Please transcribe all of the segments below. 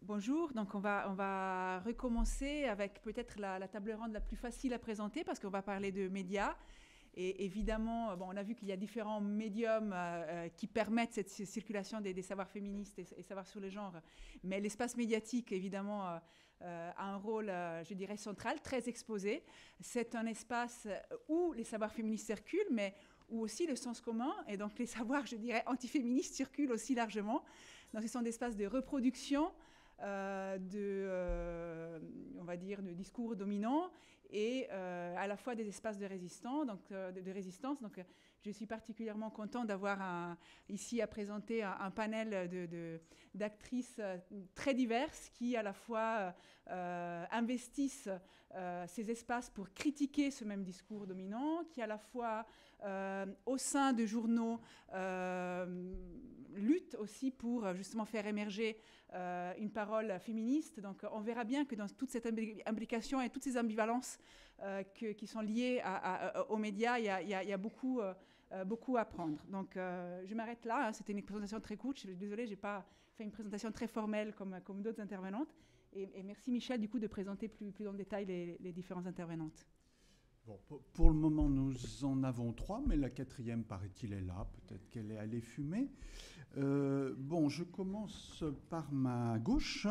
Bonjour, donc on va recommencer avec peut-être la table ronde la plus facile à présenter parce qu'on va parler de médias. Et évidemment, bon, on a vu qu'il y a différents médiums qui permettent cette circulation des savoirs féministes et savoirs sur le genre. Mais l'espace médiatique, évidemment, a un rôle, je dirais, central, très exposé. C'est un espace où les savoirs féministes circulent, mais où aussi le sens commun et donc les savoirs, je dirais, antiféministes circulent aussi largement. Donc ce sont des espaces de reproduction, on va dire, de discours dominants et à la fois des espaces de résistance. Donc, je suis particulièrement contente d'avoir ici à présenter un panel d'actrices très diverses qui à la fois investissent ces espaces pour critiquer ce même discours dominant, qui à la fois au sein de journaux luttent aussi pour justement faire émerger une parole féministe. Donc on verra bien que dans toute cette implication et toutes ces ambivalences qui sont liées aux médias, il y a beaucoup à apprendre. Donc je m'arrête là, hein. C'était une présentation très courte, je suis désolée, je n'ai pas fait une présentation très formelle comme d'autres intervenantes. Et merci Michel du coup de présenter plus dans le détail les différentes intervenantes. Bon, pour le moment, nous en avons 3, mais la 4e, paraît-il, est là. Peut-être qu'elle est allée fumer. Bon, je commence par ma gauche,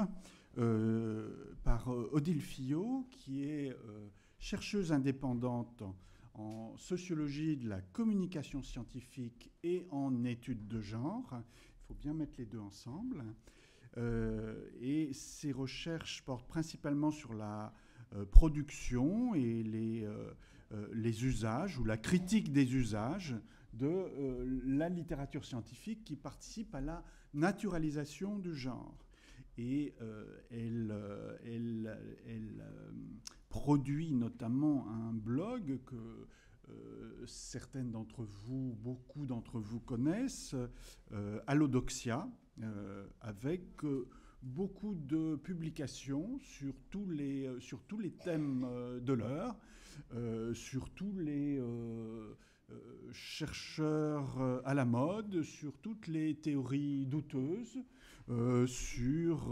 par Odile Fillot, qui est chercheuse indépendante en sociologie de la communication scientifique et en études de genre. Il faut bien mettre les deux ensemble. Et ses recherches portent principalement sur la production et les usages ou la critique des usages de la littérature scientifique qui participe à la naturalisation du genre. Et elle produit notamment un blog que certaines d'entre vous, beaucoup d'entre vous connaissent, Allodoxia, avec beaucoup de publications sur tous les thèmes de l'heure, sur tous les chercheurs à la mode, sur toutes les théories douteuses, sur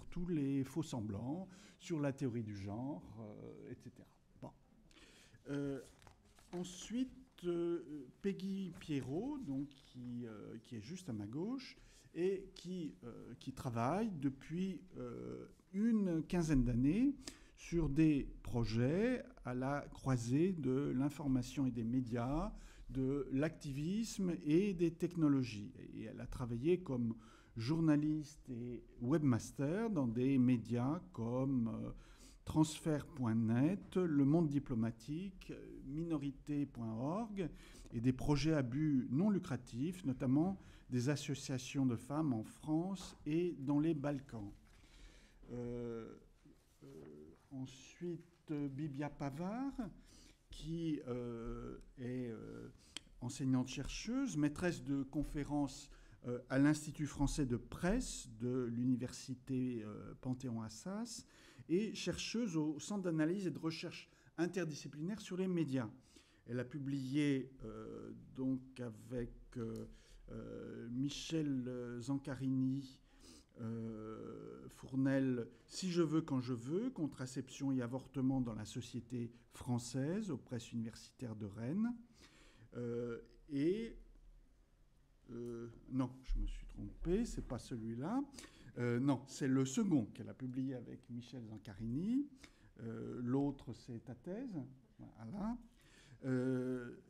tous les faux-semblants, sur la théorie du genre, etc. Bon. Ensuite, Peggy Pierrot, donc, qui est juste à ma gauche, et qui travaille depuis une quinzaine d'années sur des projets à la croisée de l'information et des médias, de l'activisme et des technologies. Et elle a travaillé comme journaliste et webmaster dans des médias comme transfert.net, Le Monde diplomatique, minorité.org et des projets à but non lucratif, notamment des associations de femmes en France et dans les Balkans. Ensuite, Bibia Pavard, qui est enseignante-chercheuse, maîtresse de conférences à l'Institut français de presse de l'université Panthéon-Assas et chercheuse au Centre d'analyse et de recherche interdisciplinaire sur les médias. Elle a publié donc avec Michel Zancarini, Fournel, Si je veux, quand je veux, contraception et avortement dans la société française, aux presses universitaires de Rennes. Non, je me suis trompé, c'est pas celui-là. Non, c'est le second qu'elle a publié avec Michel Zancarini. L'autre, c'est ta thèse. Voilà.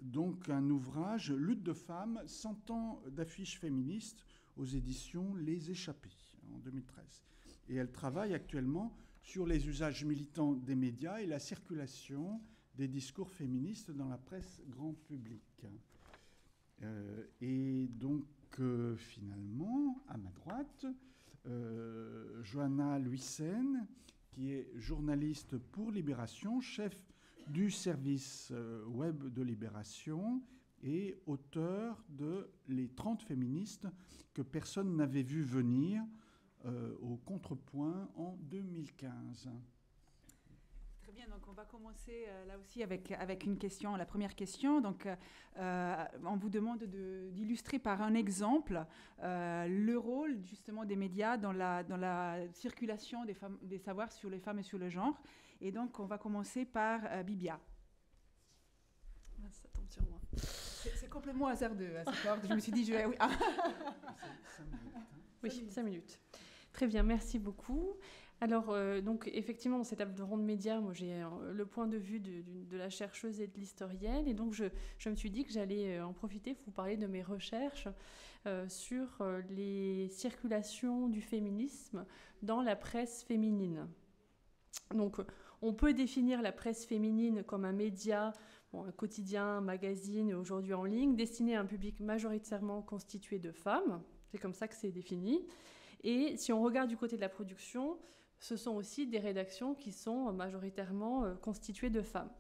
Donc un ouvrage, Lutte de femmes, 100 ans d'affiches féministes aux éditions Les Échappés, en 2013. Et elle travaille actuellement sur les usages militants des médias et la circulation des discours féministes dans la presse grand public. Et donc, finalement, à ma droite, Johanna Luyssen, qui est journaliste pour Libération, chef du service web de Libération et auteur de Les 30 féministes que personne n'avait vu venir au Contrepoint en 2015. bien, donc on va commencer là aussi avec une question, la première question. Donc, on vous demande d'illustrer par un exemple le rôle justement des médias dans la circulation des savoirs sur les femmes et sur le genre. Et donc, on va commencer par Bibia. Ça tombe sur moi. C'est complètement hasardeux, hein, cette ordre. Je me suis dit, oui. C'est 5 minutes. Hein. Oui, 5 minutes. Très bien, merci beaucoup. Alors, donc, effectivement, dans cette table ronde média, moi, j'ai le point de vue de la chercheuse et de l'historienne. Et donc, je me suis dit que j'allais en profiter pour vous parler de mes recherches sur les circulations du féminisme dans la presse féminine. Donc, on peut définir la presse féminine comme un média, un quotidien, un magazine, aujourd'hui en ligne, destiné à un public majoritairement constitué de femmes. C'est comme ça que c'est défini. Et si on regarde du côté de la production, ce sont aussi des rédactions qui sont majoritairement constituées de femmes.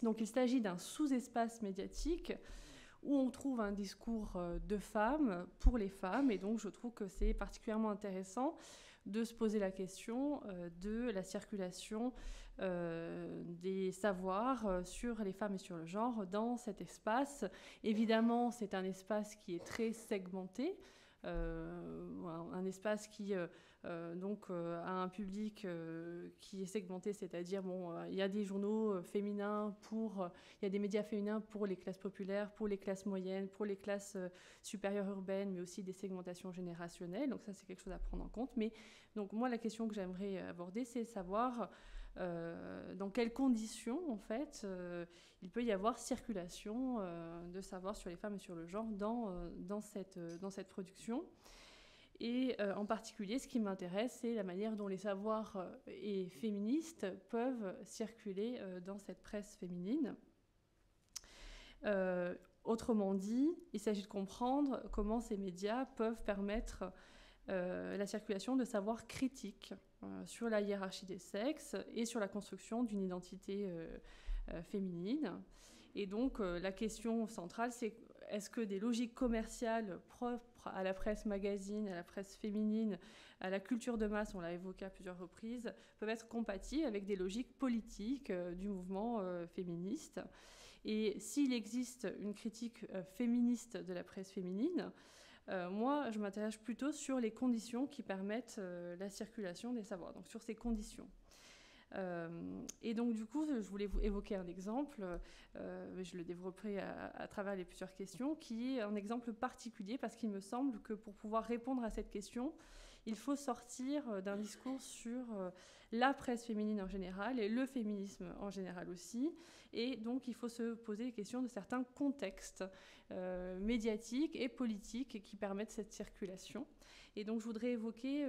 Donc il s'agit d'un sous-espace médiatique où on trouve un discours de femmes pour les femmes. Et donc je trouve que c'est particulièrement intéressant de se poser la question de la circulation des savoirs sur les femmes et sur le genre dans cet espace. Évidemment, c'est un espace qui est très segmenté, un espace qui a un public qui est segmenté, c'est-à-dire il y a des journaux féminins il y a des médias féminins pour les classes populaires, pour les classes moyennes, pour les classes supérieures urbaines, mais aussi des segmentations générationnelles. Donc ça, c'est quelque chose à prendre en compte. Mais donc moi, la question que j'aimerais aborder, c'est savoir dans quelles conditions, en fait, il peut y avoir circulation de savoir sur les femmes et sur le genre dans cette production. Et en particulier, ce qui m'intéresse, c'est la manière dont les savoirs et féministes peuvent circuler dans cette presse féminine. Autrement dit, il s'agit de comprendre comment ces médias peuvent permettre la circulation de savoirs critiques sur la hiérarchie des sexes et sur la construction d'une identité féminine. Et donc, la question centrale, c'est est-ce que des logiques commerciales propres à la presse magazine, à la presse féminine, à la culture de masse, on l'a évoqué à plusieurs reprises, peuvent être compatibles avec des logiques politiques du mouvement féministe. Et s'il existe une critique féministe de la presse féminine, moi, je m'intéresse plutôt sur les conditions qui permettent la circulation des savoirs, donc sur ces conditions. Et donc, du coup, je voulais vous évoquer un exemple, je le développerai à travers les plusieurs questions, qui est un exemple particulier parce qu'il me semble que pour pouvoir répondre à cette question, il faut sortir d'un discours sur la presse féminine en général et le féminisme en général aussi. Et donc, il faut se poser les questions de certains contextes médiatiques et politiques qui permettent cette circulation. Et donc, je voudrais évoquer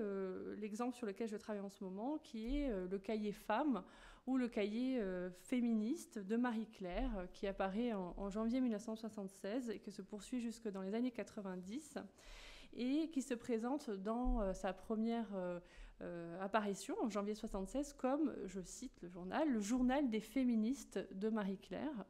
l'exemple sur lequel je travaille en ce moment, qui est le cahier Femmes ou le cahier féministe de Marie-Claire, qui apparaît en janvier 1976 et qui se poursuit jusque dans les années 90 et qui se présente dans sa première apparition en janvier 1976 comme, je cite le journal des féministes de Marie-Claire.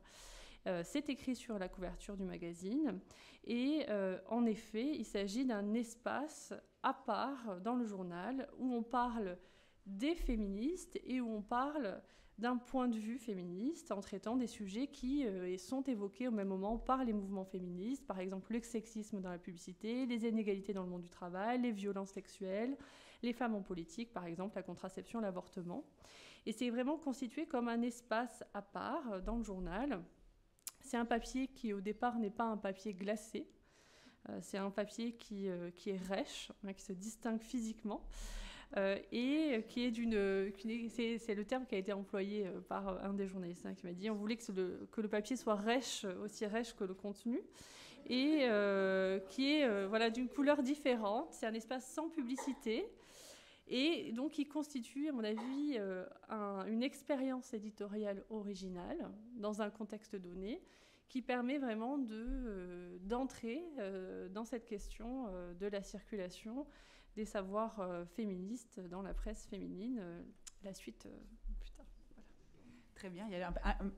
C'est écrit sur la couverture du magazine et en effet, il s'agit d'un espace à part dans le journal où on parle des féministes et où on parle d'un point de vue féministe en traitant des sujets qui sont évoqués au même moment par les mouvements féministes, par exemple le sexisme dans la publicité, les inégalités dans le monde du travail, les violences sexuelles, les femmes en politique, par exemple la contraception, l'avortement. Et c'est vraiment constitué comme un espace à part dans le journal. C'est un papier qui, au départ, n'est pas un papier glacé. C'est un papier qui est rêche, qui se distingue physiquement. Et qui est c'est le terme qui a été employé par un des journalistes qui m'a dit on voulait que le papier soit rêche, aussi rêche que le contenu, et qui est d'une couleur différente. C'est un espace sans publicité. Et donc, qui constitue, à mon avis, une expérience éditoriale originale dans un contexte donné qui permet vraiment d'entrer dans cette question de la circulation des savoirs féministes dans la presse féminine. La suite, plus tard. Voilà. Très bien, il y a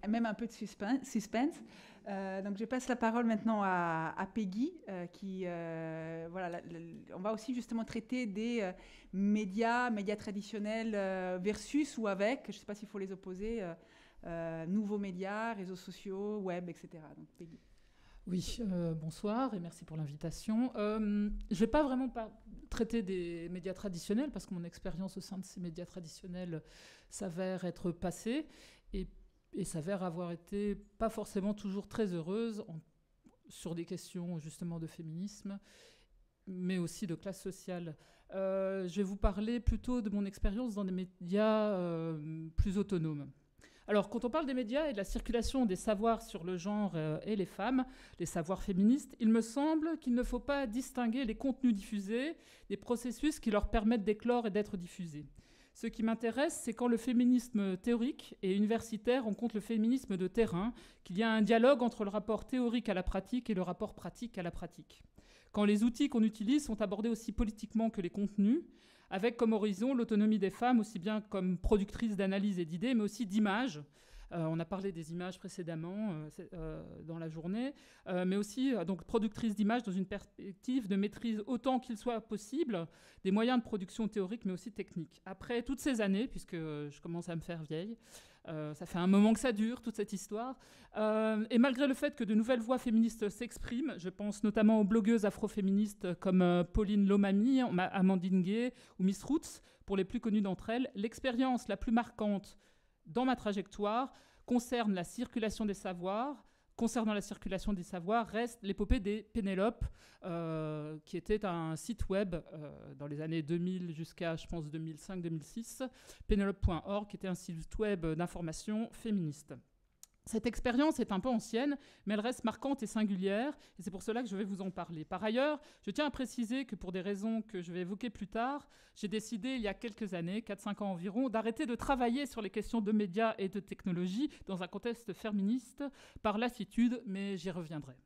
même un peu de suspense. Donc je passe la parole maintenant à Peggy, qui, voilà, on va aussi justement traiter des médias traditionnels versus ou avec, je ne sais pas s'il faut les opposer, nouveaux médias, réseaux sociaux, web, etc. Donc Peggy. Oui, bonsoir et merci pour l'invitation. Je ne vais pas vraiment traiter des médias traditionnels parce que mon expérience au sein de ces médias traditionnels s'avère être passée et s'avère avoir été pas forcément toujours très heureuse sur des questions justement de féminisme, mais aussi de classe sociale. Je vais vous parler plutôt de mon expérience dans des médias plus autonomes. Alors, quand on parle des médias et de la circulation des savoirs sur le genre et les femmes, les savoirs féministes, il me semble qu'il ne faut pas distinguer les contenus diffusés des processus qui leur permettent d'éclore et d'être diffusés. Ce qui m'intéresse, c'est quand le féminisme théorique et universitaire rencontre le féminisme de terrain, qu'il y a un dialogue entre le rapport théorique à la pratique et le rapport pratique à la pratique. Quand les outils qu'on utilise sont abordés aussi politiquement que les contenus, avec comme horizon l'autonomie des femmes, aussi bien comme productrices d'analyse et d'idées, mais aussi d'images. On a parlé des images précédemment dans la journée, mais aussi donc productrices d'images dans une perspective de maîtrise autant qu'il soit possible des moyens de production théoriques, mais aussi techniques. Après toutes ces années, puisque je commence à me faire vieille, ça fait un moment que ça dure, toute cette histoire. Et malgré le fait que de nouvelles voix féministes s'expriment, je pense notamment aux blogueuses afroféministes comme Pauline Lomami, Amandine Gay ou Miss Roots, pour les plus connues d'entre elles, l'expérience la plus marquante dans ma trajectoire concernant la circulation des savoirs, reste l'épopée des Pénélope, qui était un site web dans les années 2000 jusqu'à, je pense, 2005-2006, pénélope.org, qui était un site web d'information féministe. Cette expérience est un peu ancienne, mais elle reste marquante et singulière, et c'est pour cela que je vais vous en parler. Par ailleurs, je tiens à préciser que pour des raisons que je vais évoquer plus tard, j'ai décidé il y a quelques années, 4-5 ans environ, d'arrêter de travailler sur les questions de médias et de technologie dans un contexte féministe par lassitude, mais j'y reviendrai.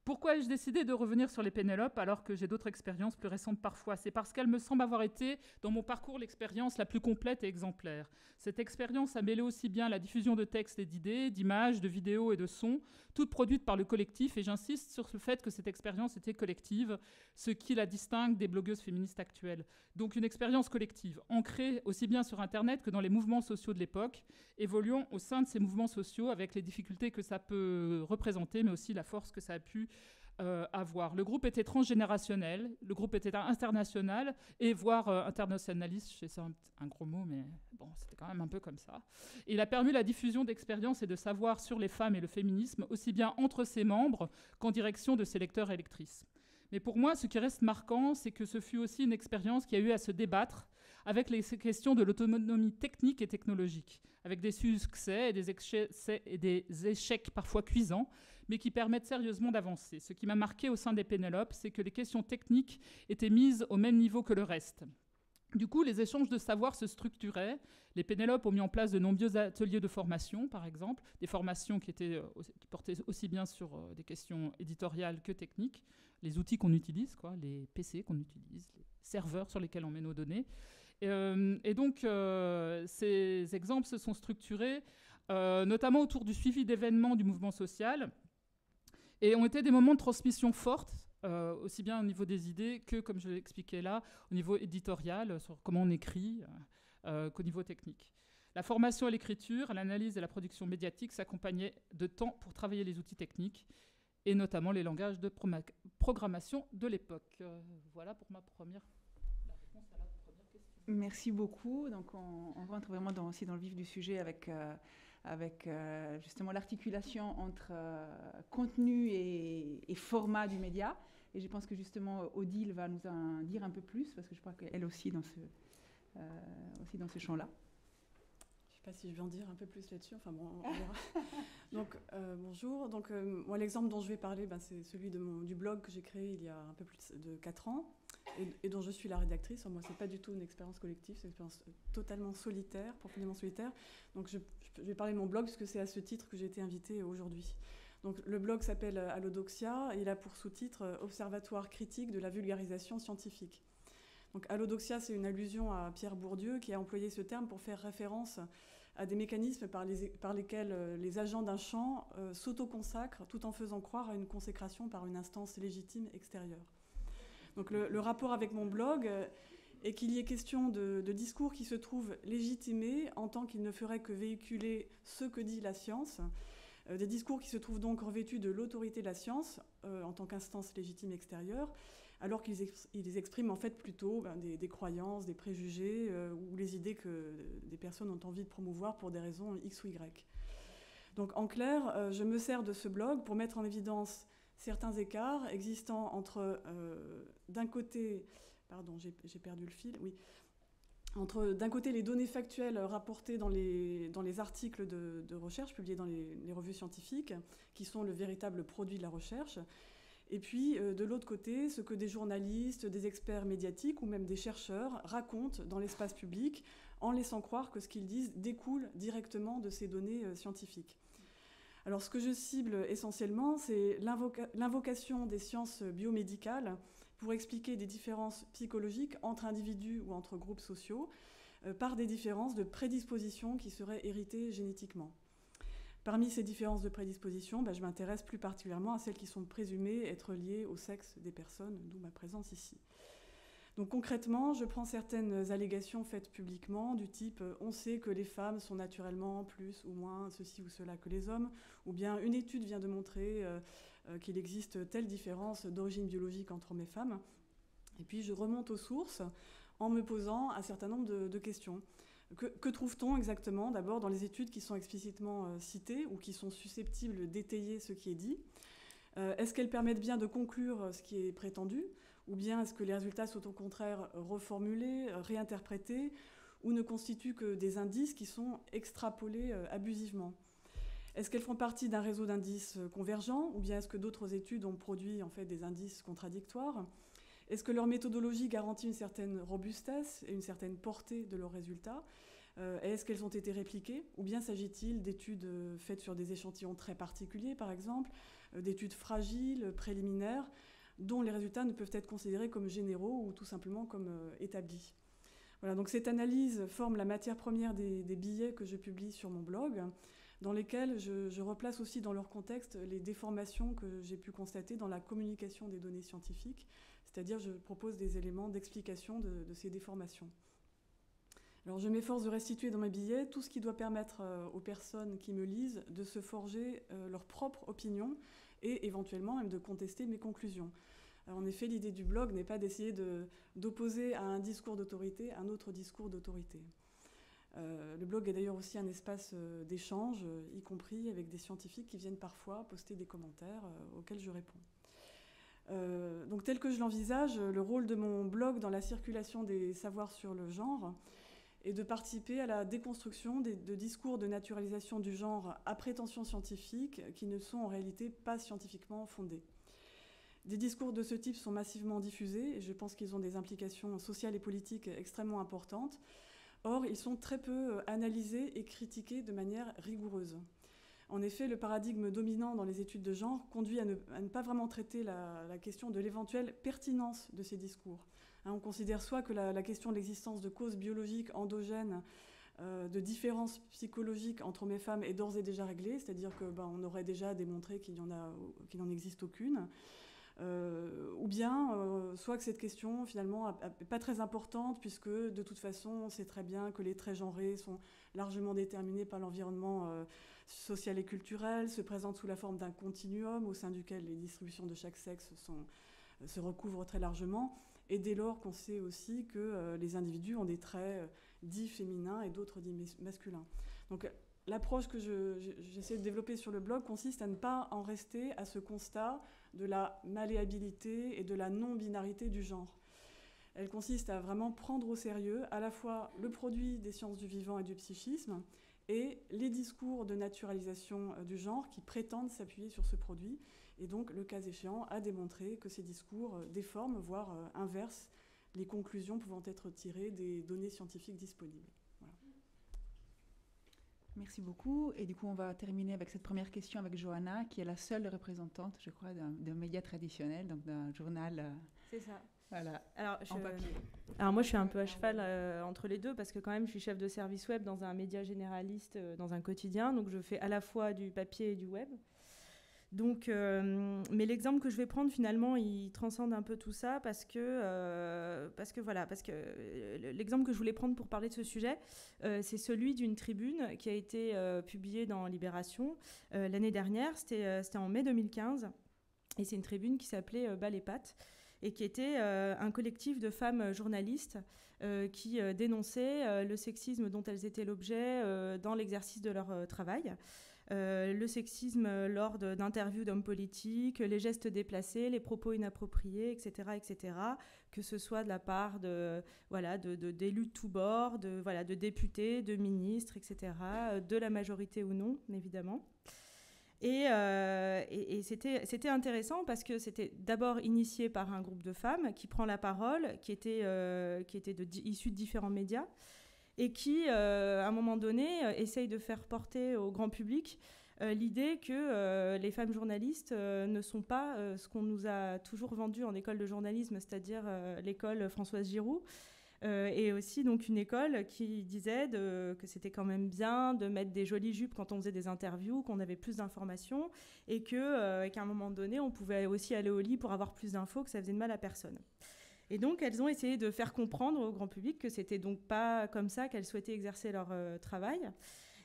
Pourquoi ai-je décidé de revenir sur les Pénélope alors que j'ai d'autres expériences plus récentes parfois ? C'est parce qu'elle me semble avoir été, dans mon parcours, l'expérience la plus complète et exemplaire. Cette expérience a mêlé aussi bien la diffusion de textes et d'idées, d'images, de vidéos et de sons, toutes produites par le collectif, et j'insiste sur le fait que cette expérience était collective, ce qui la distingue des blogueuses féministes actuelles. Donc une expérience collective, ancrée aussi bien sur Internet que dans les mouvements sociaux de l'époque, évoluant au sein de ces mouvements sociaux avec les difficultés que ça peut représenter, mais aussi la force que ça a pu avoir. Le groupe était transgénérationnel, le groupe était international, et voire internationaliste, je sais c'est un gros mot, mais bon, c'était quand même un peu comme ça. Et il a permis la diffusion d'expériences et de savoirs sur les femmes et le féminisme, aussi bien entre ses membres qu'en direction de ses lecteurs et lectrices. Mais pour moi, ce qui reste marquant, c'est que ce fut aussi une expérience qui a eu à se débattre avec les questions de l'autonomie technique et technologique, avec des succès et des échecs parfois cuisants, mais qui permettent sérieusement d'avancer. Ce qui m'a marqué au sein des Pénélope, c'est que les questions techniques étaient mises au même niveau que le reste. Du coup, les échanges de savoir se structuraient. Les Pénélope ont mis en place de nombreux ateliers de formation, par exemple, des formations qui portaient aussi bien sur des questions éditoriales que techniques, les outils qu'on utilise, les PC qu'on utilise, les serveurs sur lesquels on met nos données. Et donc, ces exemples se sont structurés, notamment autour du suivi d'événements du mouvement social, et ont été des moments de transmission forte, aussi bien au niveau des idées que, comme je l'ai expliqué là, au niveau éditorial, sur comment on écrit, qu'au niveau technique. La formation à l'écriture, à l'analyse et à la production médiatique s'accompagnait de temps pour travailler les outils techniques, et notamment les langages de programmation de l'époque. Voilà pour la réponse à la première question. Merci beaucoup. Donc on rentre vraiment aussi dans le vif du sujet avec justement l'articulation entre contenu et format du média. Et je pense que justement Odile va nous en dire un peu plus, parce que je crois qu'elle aussi dans ce champ-là. Je ne sais pas si je vais en dire un peu plus là-dessus. Enfin bon, on verra. Donc bonjour. Donc moi l'exemple dont je vais parler, c'est celui du blog que j'ai créé il y a un peu plus de 4 ans et dont je suis la rédactrice. Moi, c'est pas du tout une expérience collective, c'est une expérience totalement solitaire, profondément solitaire. Donc je vais parler de mon blog parce que c'est à ce titre que j'ai été invitée aujourd'hui. Donc le blog s'appelle Allodoxia et il a pour sous-titre Observatoire critique de la vulgarisation scientifique. Donc Allodoxia, c'est une allusion à Pierre Bourdieu qui a employé ce terme pour faire référence à des mécanismes par lesquels les agents d'un champ s'autoconsacrent tout en faisant croire à une consécration par une instance légitime extérieure. Donc le rapport avec mon blog est qu'il y ait question de discours qui se trouvent légitimés en tant qu'ils ne feraient que véhiculer ce que dit la science, des discours qui se trouvent donc revêtus de l'autorité de la science en tant qu'instance légitime extérieure, alors qu'ils expriment en fait plutôt des croyances, des préjugés ou les idées que des personnes ont envie de promouvoir pour des raisons X ou Y. Donc en clair, je me sers de ce blog pour mettre en évidence certains écarts existant entre, d'un côté, pardon, j'ai perdu le fil, oui, entre, d'un côté, les données factuelles rapportées dans les articles de recherche publiés dans les revues scientifiques, qui sont le véritable produit de la recherche, et puis, de l'autre côté, ce que des journalistes, des experts médiatiques ou même des chercheurs racontent dans l'espace public en laissant croire que ce qu'ils disent découle directement de ces données scientifiques. Alors, ce que je cible essentiellement, c'est l'invocation des sciences biomédicales pour expliquer des différences psychologiques entre individus ou entre groupes sociaux par des différences de prédisposition qui seraient héritées génétiquement. Parmi ces différences de prédisposition, je m'intéresse plus particulièrement à celles qui sont présumées être liées au sexe des personnes, d'où ma présence ici. Donc concrètement, je prends certaines allégations faites publiquement du type « on sait que les femmes sont naturellement plus ou moins ceci ou cela que les hommes » ou bien « une étude vient de montrer qu'il existe telle différence d'origine biologique entre hommes et femmes ». Et puis je remonte aux sources en me posant un certain nombre de questions. Que trouve-t-on exactement, d'abord, dans les études qui sont explicitement citées ou qui sont susceptibles d'étayer ce qui est dit ? Est-ce qu'elles permettent bien de conclure ce qui est prétendu ? Ou bien est-ce que les résultats sont au contraire reformulés, réinterprétés, ou ne constituent que des indices qui sont extrapolés abusivement ? Est-ce qu'elles font partie d'un réseau d'indices convergents, ou bien est-ce que d'autres études ont produit en fait des indices contradictoires ? Est-ce que leur méthodologie garantit une certaine robustesse et une certaine portée de leurs résultats ? Est-ce qu'elles ont été répliquées ? Ou bien s'agit-il d'études faites sur des échantillons très particuliers, par exemple, d'études fragiles, préliminaires, dont les résultats ne peuvent être considérés comme généraux ou tout simplement comme établis ? Voilà, donc cette analyse forme la matière première des billets que je publie sur mon blog, dans lesquels je replace aussi dans leur contexte les déformations que j'ai pu constater dans la communication des données scientifiques, c'est-à-dire je propose des éléments d'explication de ces déformations. Alors je m'efforce de restituer dans mes billets tout ce qui doit permettre aux personnes qui me lisent de se forger leur propre opinion et éventuellement même de contester mes conclusions. En effet, l'idée du blog n'est pas d'essayer d'opposer à un discours d'autorité un autre discours d'autorité. Le blog est d'ailleurs aussi un espace d'échange, y compris avec des scientifiques qui viennent parfois poster des commentaires auxquels je réponds. Donc tel que je l'envisage, le rôle de mon blog dans la circulation des savoirs sur le genre est de participer à la déconstruction de discours de naturalisation du genre à prétention scientifique qui ne sont en réalité pas scientifiquement fondés. Des discours de ce type sont massivement diffusés et je pense qu'ils ont des implications sociales et politiques extrêmement importantes. Or, ils sont très peu analysés et critiqués de manière rigoureuse. En effet, le paradigme dominant dans les études de genre conduit à ne pas vraiment traiter la question de l'éventuelle pertinence de ces discours. On considère soit que la question de l'existence de causes biologiques endogènes, de différences psychologiques entre hommes et femmes est d'ores et déjà réglée, c'est-à-dire qu'on aurait déjà démontré qu'il n'en existe aucune. Ou bien soit que cette question finalement n'est pas très importante puisque de toute façon on sait très bien que les traits genrés sont largement déterminés par l'environnement social et culturel, se présentent sous la forme d'un continuum au sein duquel les distributions de chaque sexe se recouvrent très largement, et dès lors qu'on sait aussi que les individus ont des traits dits féminins et d'autres dits masculins. Donc l'approche que j'essaie de développer sur le blog consiste à ne pas en rester à ce constat de la malléabilité et de la non-binarité du genre. Elle consiste à vraiment prendre au sérieux à la fois le produit des sciences du vivant et du psychisme et les discours de naturalisation du genre qui prétendent s'appuyer sur ce produit, et donc, le cas échéant, à démontrer que ces discours déforment, voire inversent, les conclusions pouvant être tirées des données scientifiques disponibles. Voilà. Merci beaucoup. Et du coup, on va terminer avec cette première question avec Johanna, qui est la seule représentante, je crois, d'un média traditionnel, donc d'un journal. C'est ça. Voilà, Alors, en papier. Alors moi, je suis un peu à cheval entre les deux parce que quand même, je suis chef de service web dans un média généraliste, dans un quotidien. Donc, je fais à la fois du papier et du web. Donc, mais l'exemple que je vais prendre, finalement, il transcende un peu tout ça parce que l'exemple que je voulais prendre pour parler de ce sujet, c'est celui d'une tribune qui a été publiée dans Libération l'année dernière. C'était en mai 2015. Et c'est une tribune qui s'appelait Bas les pattes et qui était un collectif de femmes journalistes qui dénonçaient le sexisme dont elles étaient l'objet dans l'exercice de leur travail. Le sexisme lors d'interviews d'hommes politiques, les gestes déplacés, les propos inappropriés, etc., etc., que ce soit de la part d'élus de tous bords, de députés, de ministres, etc., de la majorité ou non, évidemment. Et c'était intéressant parce que c'était d'abord initié par un groupe de femmes qui prend la parole, qui était issu de différents médias, et qui, à un moment donné, essaye de faire porter au grand public l'idée que les femmes journalistes ne sont pas ce qu'on nous a toujours vendu en école de journalisme, c'est-à-dire l'école Françoise Giroud, et aussi donc une école qui disait que c'était quand même bien de mettre des jolies jupes quand on faisait des interviews, qu'on avait plus d'informations, et qu'à un moment donné, on pouvait aussi aller au lit pour avoir plus d'infos, que ça faisait de mal à personne. Et donc, elles ont essayé de faire comprendre au grand public que c'était donc pas comme ça qu'elles souhaitaient exercer leur travail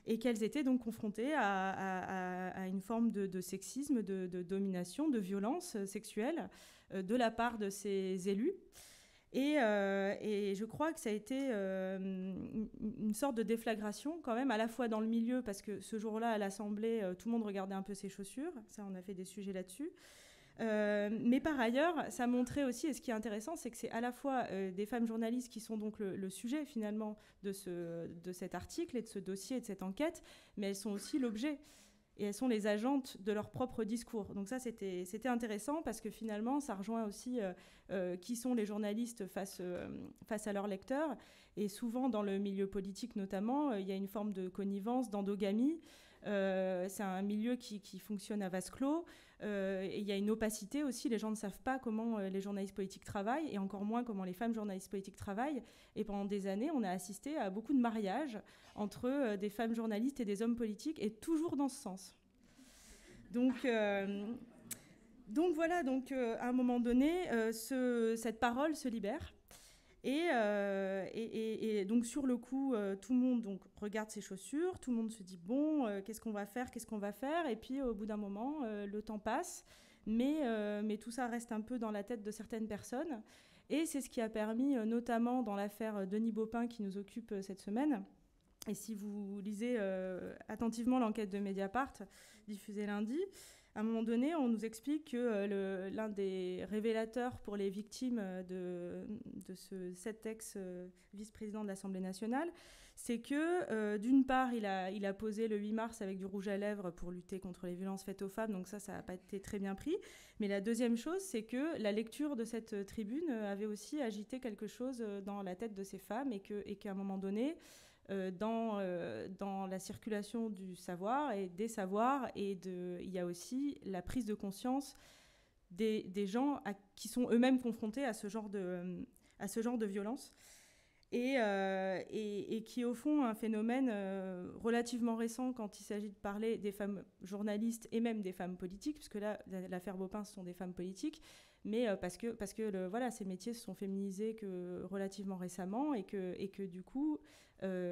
et qu'elles étaient donc confrontées à une forme de sexisme, de domination, de violence sexuelle de la part de ces élus. Et je crois que ça a été une sorte de déflagration quand même, à la fois dans le milieu, parce que ce jour-là, à l'Assemblée, tout le monde regardait un peu ses chaussures. Ça, on a fait des sujets là-dessus. Mais par ailleurs, ça montrait aussi, et ce qui est intéressant, c'est que c'est à la fois des femmes journalistes qui sont donc le sujet finalement de cet article et de ce dossier et de cette enquête, mais elles sont aussi l'objet. Et elles sont les agentes de leur propre discours. Donc ça, c'était intéressant parce que finalement, ça rejoint aussi qui sont les journalistes face à leurs lecteurs. Et souvent, dans le milieu politique notamment, il y a une forme de connivence, d'endogamie. C'est un milieu qui fonctionne à vase clos. Et il y a une opacité aussi. Les gens ne savent pas comment les journalistes politiques travaillent et encore moins comment les femmes journalistes politiques travaillent. Et pendant des années, on a assisté à beaucoup de mariages entre des femmes journalistes et des hommes politiques, et toujours dans ce sens. Donc voilà, à un moment donné, cette parole se libère. Et donc sur le coup, tout le monde donc regarde ses chaussures, tout le monde se dit bon, qu'est-ce qu'on va faire, et puis au bout d'un moment, le temps passe, mais tout ça reste un peu dans la tête de certaines personnes, et c'est ce qui a permis, notamment dans l'affaire Denis Baupin qui nous occupe cette semaine. Et si vous lisez attentivement l'enquête de Mediapart diffusée lundi, à un moment donné, on nous explique que l'un des révélateurs pour les victimes de cet ex-vice-président de l'Assemblée nationale, c'est que, d'une part, il a posé le 8 mars avec du rouge à lèvres pour lutter contre les violences faites aux femmes, donc ça n'a pas été très bien pris. Mais la deuxième chose, c'est que la lecture de cette tribune avait aussi agité quelque chose dans la tête de ces femmes, et qu'à un moment donné, dans la circulation du savoir et des savoirs, il y a aussi la prise de conscience des gens qui sont eux-mêmes confrontés à ce genre de violence, et qui est au fond un phénomène relativement récent quand il s'agit de parler des femmes journalistes et même des femmes politiques, puisque là, l'affaire Baupin, ce sont des femmes politiques, mais parce que ces métiers se sont féminisés que relativement récemment, et que du coup,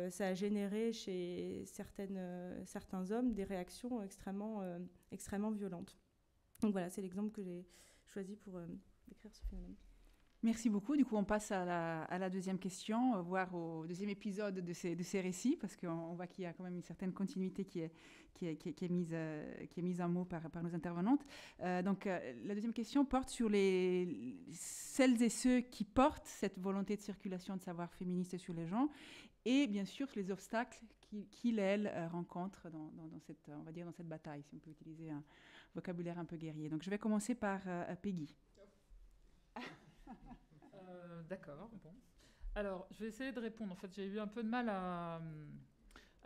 ça a généré chez certains hommes des réactions extrêmement violentes. Donc voilà, c'est l'exemple que j'ai choisi pour décrire ce phénomène. Merci beaucoup. Du coup, on passe à la deuxième question, voire au deuxième épisode de ces récits, parce qu'on voit qu'il y a quand même une certaine continuité qui est mise en mots par nos intervenantes. Donc, la deuxième question porte sur celles et ceux qui portent cette volonté de circulation de savoir féministe sur les gens, et bien sûr les obstacles qu'ils rencontrent dans cette bataille, si on peut utiliser un vocabulaire un peu guerrier. Donc, je vais commencer par Peggy. D'accord, bon. Alors, je vais essayer de répondre. En fait, j'ai eu un peu de mal à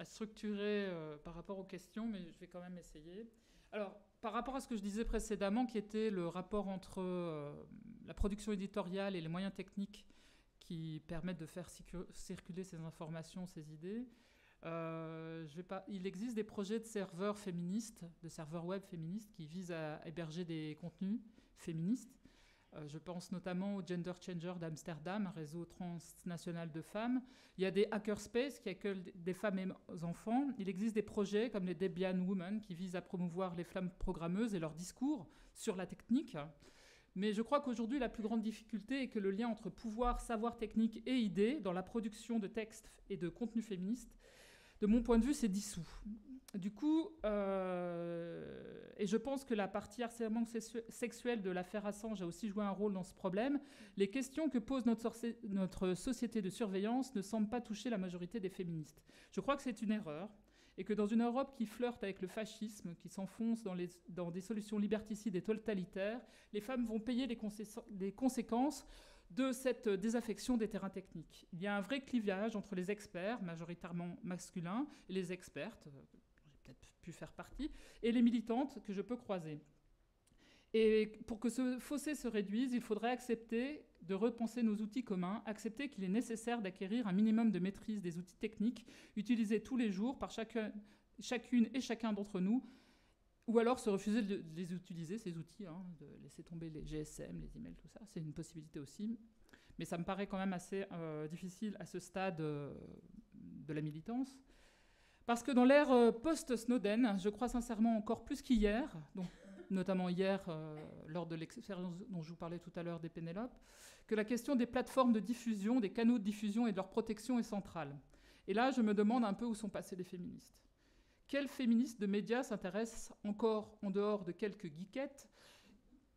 structurer par rapport aux questions, mais je vais quand même essayer. Alors, par rapport à ce que je disais précédemment, qui était le rapport entre la production éditoriale et les moyens techniques qui permettent de faire circuler ces informations, ces idées. Il existe des projets de serveurs féministes, de serveurs web féministes qui visent à héberger des contenus féministes. Je pense notamment au Gender Changer d'Amsterdam, un réseau transnational de femmes. Il y a des hackerspace qui accueillent des femmes et des enfants. Il existe des projets comme les Debian Women qui visent à promouvoir les femmes programmeuses et leur discours sur la technique. Mais je crois qu'aujourd'hui, la plus grande difficulté est que le lien entre pouvoir, savoir technique et idées dans la production de textes et de contenus féministes, de mon point de vue, s'est dissous. Du coup, et je pense que la partie harcèlement sexuel de l'affaire Assange a aussi joué un rôle dans ce problème, les questions que pose notre société de surveillance ne semblent pas toucher la majorité des féministes. Je crois que c'est une erreur, et que dans une Europe qui flirte avec le fascisme, qui s'enfonce dans des solutions liberticides et totalitaires, les femmes vont payer les conséquences de cette désaffection des terrains techniques. Il y a un vrai clivage entre les experts, majoritairement masculins, et les expertes, dont j'ai peut-être pu faire partie, et les militantes que je peux croiser. Et pour que ce fossé se réduise, il faudrait accepter de repenser nos outils communs, accepter qu'il est nécessaire d'acquérir un minimum de maîtrise des outils techniques utilisés tous les jours par chacune et chacun d'entre nous, ou alors se refuser de les utiliser, ces outils, de laisser tomber les GSM, les emails, tout ça. C'est une possibilité aussi. Mais ça me paraît quand même assez difficile à ce stade de la militance. Parce que dans l'ère post-Snowden, je crois sincèrement encore plus qu'hier, donc notamment hier, lors de l'expérience dont je vous parlais tout à l'heure des Pénélope, que la question des plateformes de diffusion, des canaux de diffusion et de leur protection est centrale. Et là, je me demande un peu où sont passés les féministes. Quels féministes de médias s'intéressent encore en dehors de quelques geekettes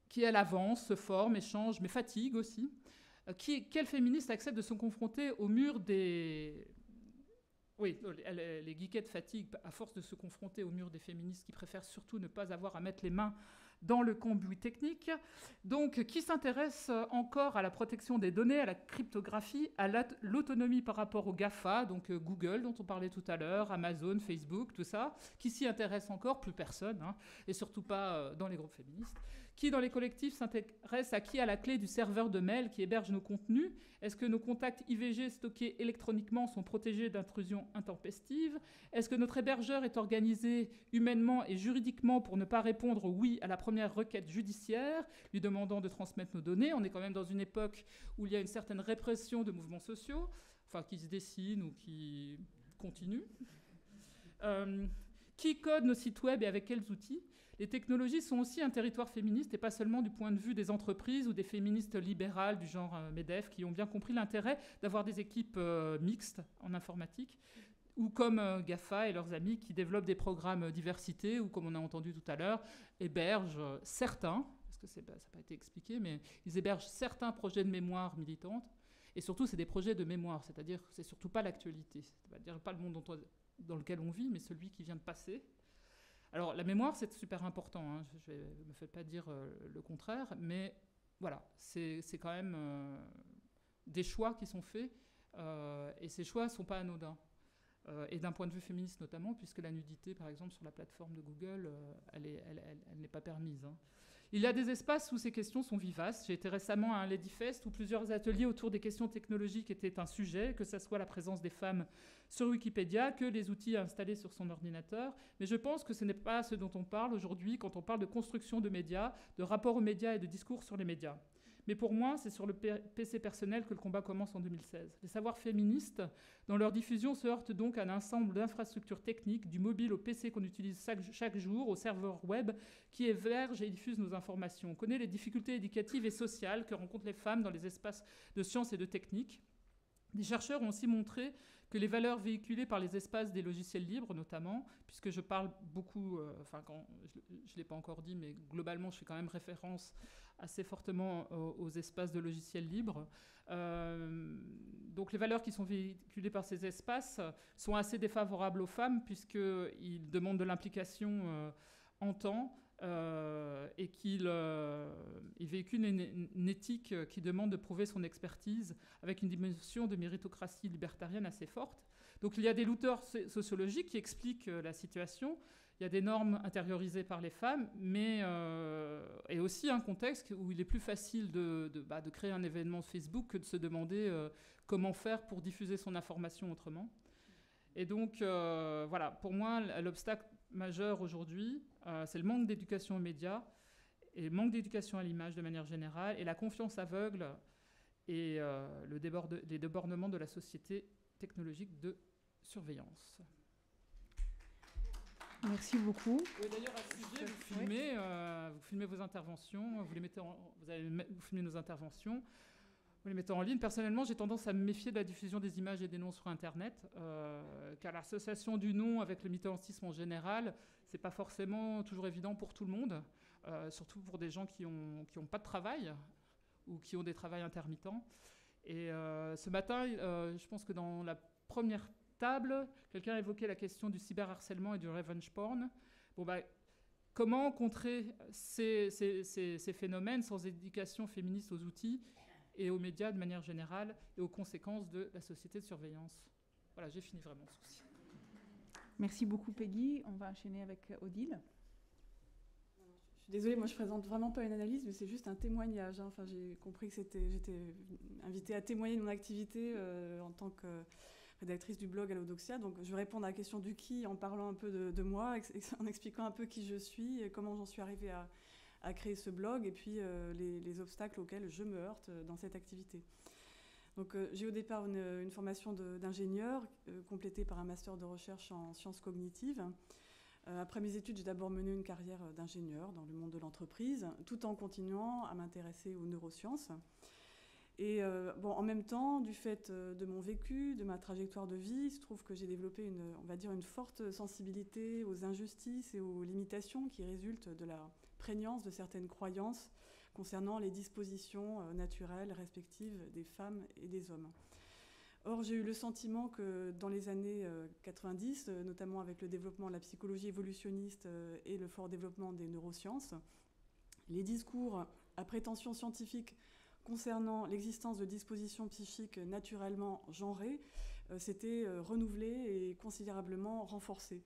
qui, elles, avancent, se forment, échangent, mais fatiguent aussi? Quels féministes acceptent de se confronter au mur des... Oui, les geekettes fatiguent à force de se confronter au mur des féministes qui préfèrent surtout ne pas avoir à mettre les mains dans le cambouis technique. Donc, qui s'intéresse encore à la protection des données, à la cryptographie, à l'autonomie par rapport aux GAFA, donc Google, dont on parlait tout à l'heure, Amazon, Facebook, tout ça. Qui s'y intéresse encore? Plus personne, et surtout pas dans les groupes féministes. Qui, dans les collectifs, s'intéresse à qui a la clé du serveur de mail qui héberge nos contenus? Est-ce que nos contacts IVG stockés électroniquement sont protégés d'intrusions intempestives? Est-ce que notre hébergeur est organisé humainement et juridiquement pour ne pas répondre oui à la première requête judiciaire, lui demandant de transmettre nos données? On est quand même dans une époque où il y a une certaine répression de mouvements sociaux, enfin qui se dessinent ou qui continuent. Qui code nos sites web et avec quels outils? Les technologies sont aussi un territoire féministe et pas seulement du point de vue des entreprises ou des féministes libérales du genre MEDEF qui ont bien compris l'intérêt d'avoir des équipes mixtes en informatique ou comme GAFA et leurs amis qui développent des programmes diversité ou, comme on a entendu tout à l'heure, hébergent certains, parce que ça n'a pas été expliqué, mais ils hébergent certains projets de mémoire militante. Et surtout, c'est des projets de mémoire, c'est-à-dire que c'est surtout pas l'actualité, c'est-à-dire pas le monde dans lequel on vit, mais celui qui vient de passer. Alors, la mémoire, c'est super important, je ne me fais pas dire le contraire, mais voilà, c'est quand même des choix qui sont faits, et ces choix ne sont pas anodins. Et d'un point de vue féministe notamment, puisque la nudité, par exemple, sur la plateforme de Google, elle n'est pas permise. Il y a des espaces où ces questions sont vivaces. J'ai été récemment à un Ladyfest où plusieurs ateliers autour des questions technologiques étaient un sujet, que ce soit la présence des femmes sur Wikipédia, que les outils installés sur son ordinateur. Mais je pense que ce n'est pas ce dont on parle aujourd'hui quand on parle de construction de médias, de rapport aux médias et de discours sur les médias. Mais pour moi, c'est sur le PC personnel que le combat commence en 2016. Les savoirs féministes, dans leur diffusion, se heurtent donc à un ensemble d'infrastructures techniques, du mobile au PC qu'on utilise chaque jour, au serveur web qui héberge et diffuse nos informations. On connaît les difficultés éducatives et sociales que rencontrent les femmes dans les espaces de sciences et de techniques. Des chercheurs ont aussi montré que les valeurs véhiculées par les espaces des logiciels libres, notamment, puisque je parle beaucoup, je ne l'ai pas encore dit, mais globalement, je fais quand même référence assez fortement aux espaces de logiciels libres. Donc les valeurs qui sont véhiculées par ces espaces sont assez défavorables aux femmes, puisqu'ils demandent de l'implication en temps, et qu'il véhicule une éthique qui demande de prouver son expertise avec une dimension de méritocratie libertarienne assez forte. Donc il y a des looters sociologiques qui expliquent la situation. Il y a des normes intériorisées par les femmes, et et aussi un contexte où il est plus facile de créer un événement Facebook que de se demander comment faire pour diffuser son information autrement. Et donc, voilà, pour moi, l'obstacle majeur aujourd'hui, c'est le manque d'éducation aux médias et le manque d'éducation à l'image de manière générale et la confiance aveugle et les débordements de la société technologique de surveillance. Merci beaucoup. Et d'ailleurs, à ce sujet, vous filmez vos interventions, vous filmez nos interventions, vous les mettez en ligne. Personnellement, j'ai tendance à me méfier de la diffusion des images et des noms sur Internet, car l'association du nom avec le militantisme en général, c'est pas forcément toujours évident pour tout le monde, surtout pour des gens qui ont pas de travail ou qui ont des travails intermittents. Et ce matin, je pense que dans la première table, quelqu'un a évoqué la question du cyberharcèlement et du revenge porn. Comment contrer ces phénomènes sans éducation féministe aux outils et aux médias de manière générale et aux conséquences de la société de surveillance. Voilà, j'ai fini vraiment ce souci. Merci beaucoup Peggy. On va enchaîner avec Odile. Je suis désolée, moi je présente vraiment pas une analyse, mais c'est juste un témoignage. Enfin, j'ai compris que j'étais invitée à témoigner de mon activité en tant que rédactrice du blog Allodoxia. Donc je vais répondre à la question du qui en parlant un peu de moi, en expliquant un peu qui je suis et comment j'en suis arrivée à créer ce blog et puis les obstacles auxquels je me heurte dans cette activité. Donc j'ai au départ une formation d'ingénieur complétée par un master de recherche en sciences cognitives. Après mes études, j'ai d'abord mené une carrière d'ingénieur dans le monde de l'entreprise, tout en continuant à m'intéresser aux neurosciences. Et en même temps, du fait de mon vécu, de ma trajectoire de vie, il se trouve que j'ai développé une forte sensibilité aux injustices et aux limitations qui résultent de la prégnance de certaines croyances concernant les dispositions naturelles respectives des femmes et des hommes. Or, j'ai eu le sentiment que dans les années 90, notamment avec le développement de la psychologie évolutionniste et le fort développement des neurosciences, les discours à prétention scientifique concernant l'existence de dispositions psychiques naturellement genrées s'étaient renouvelés et considérablement renforcés.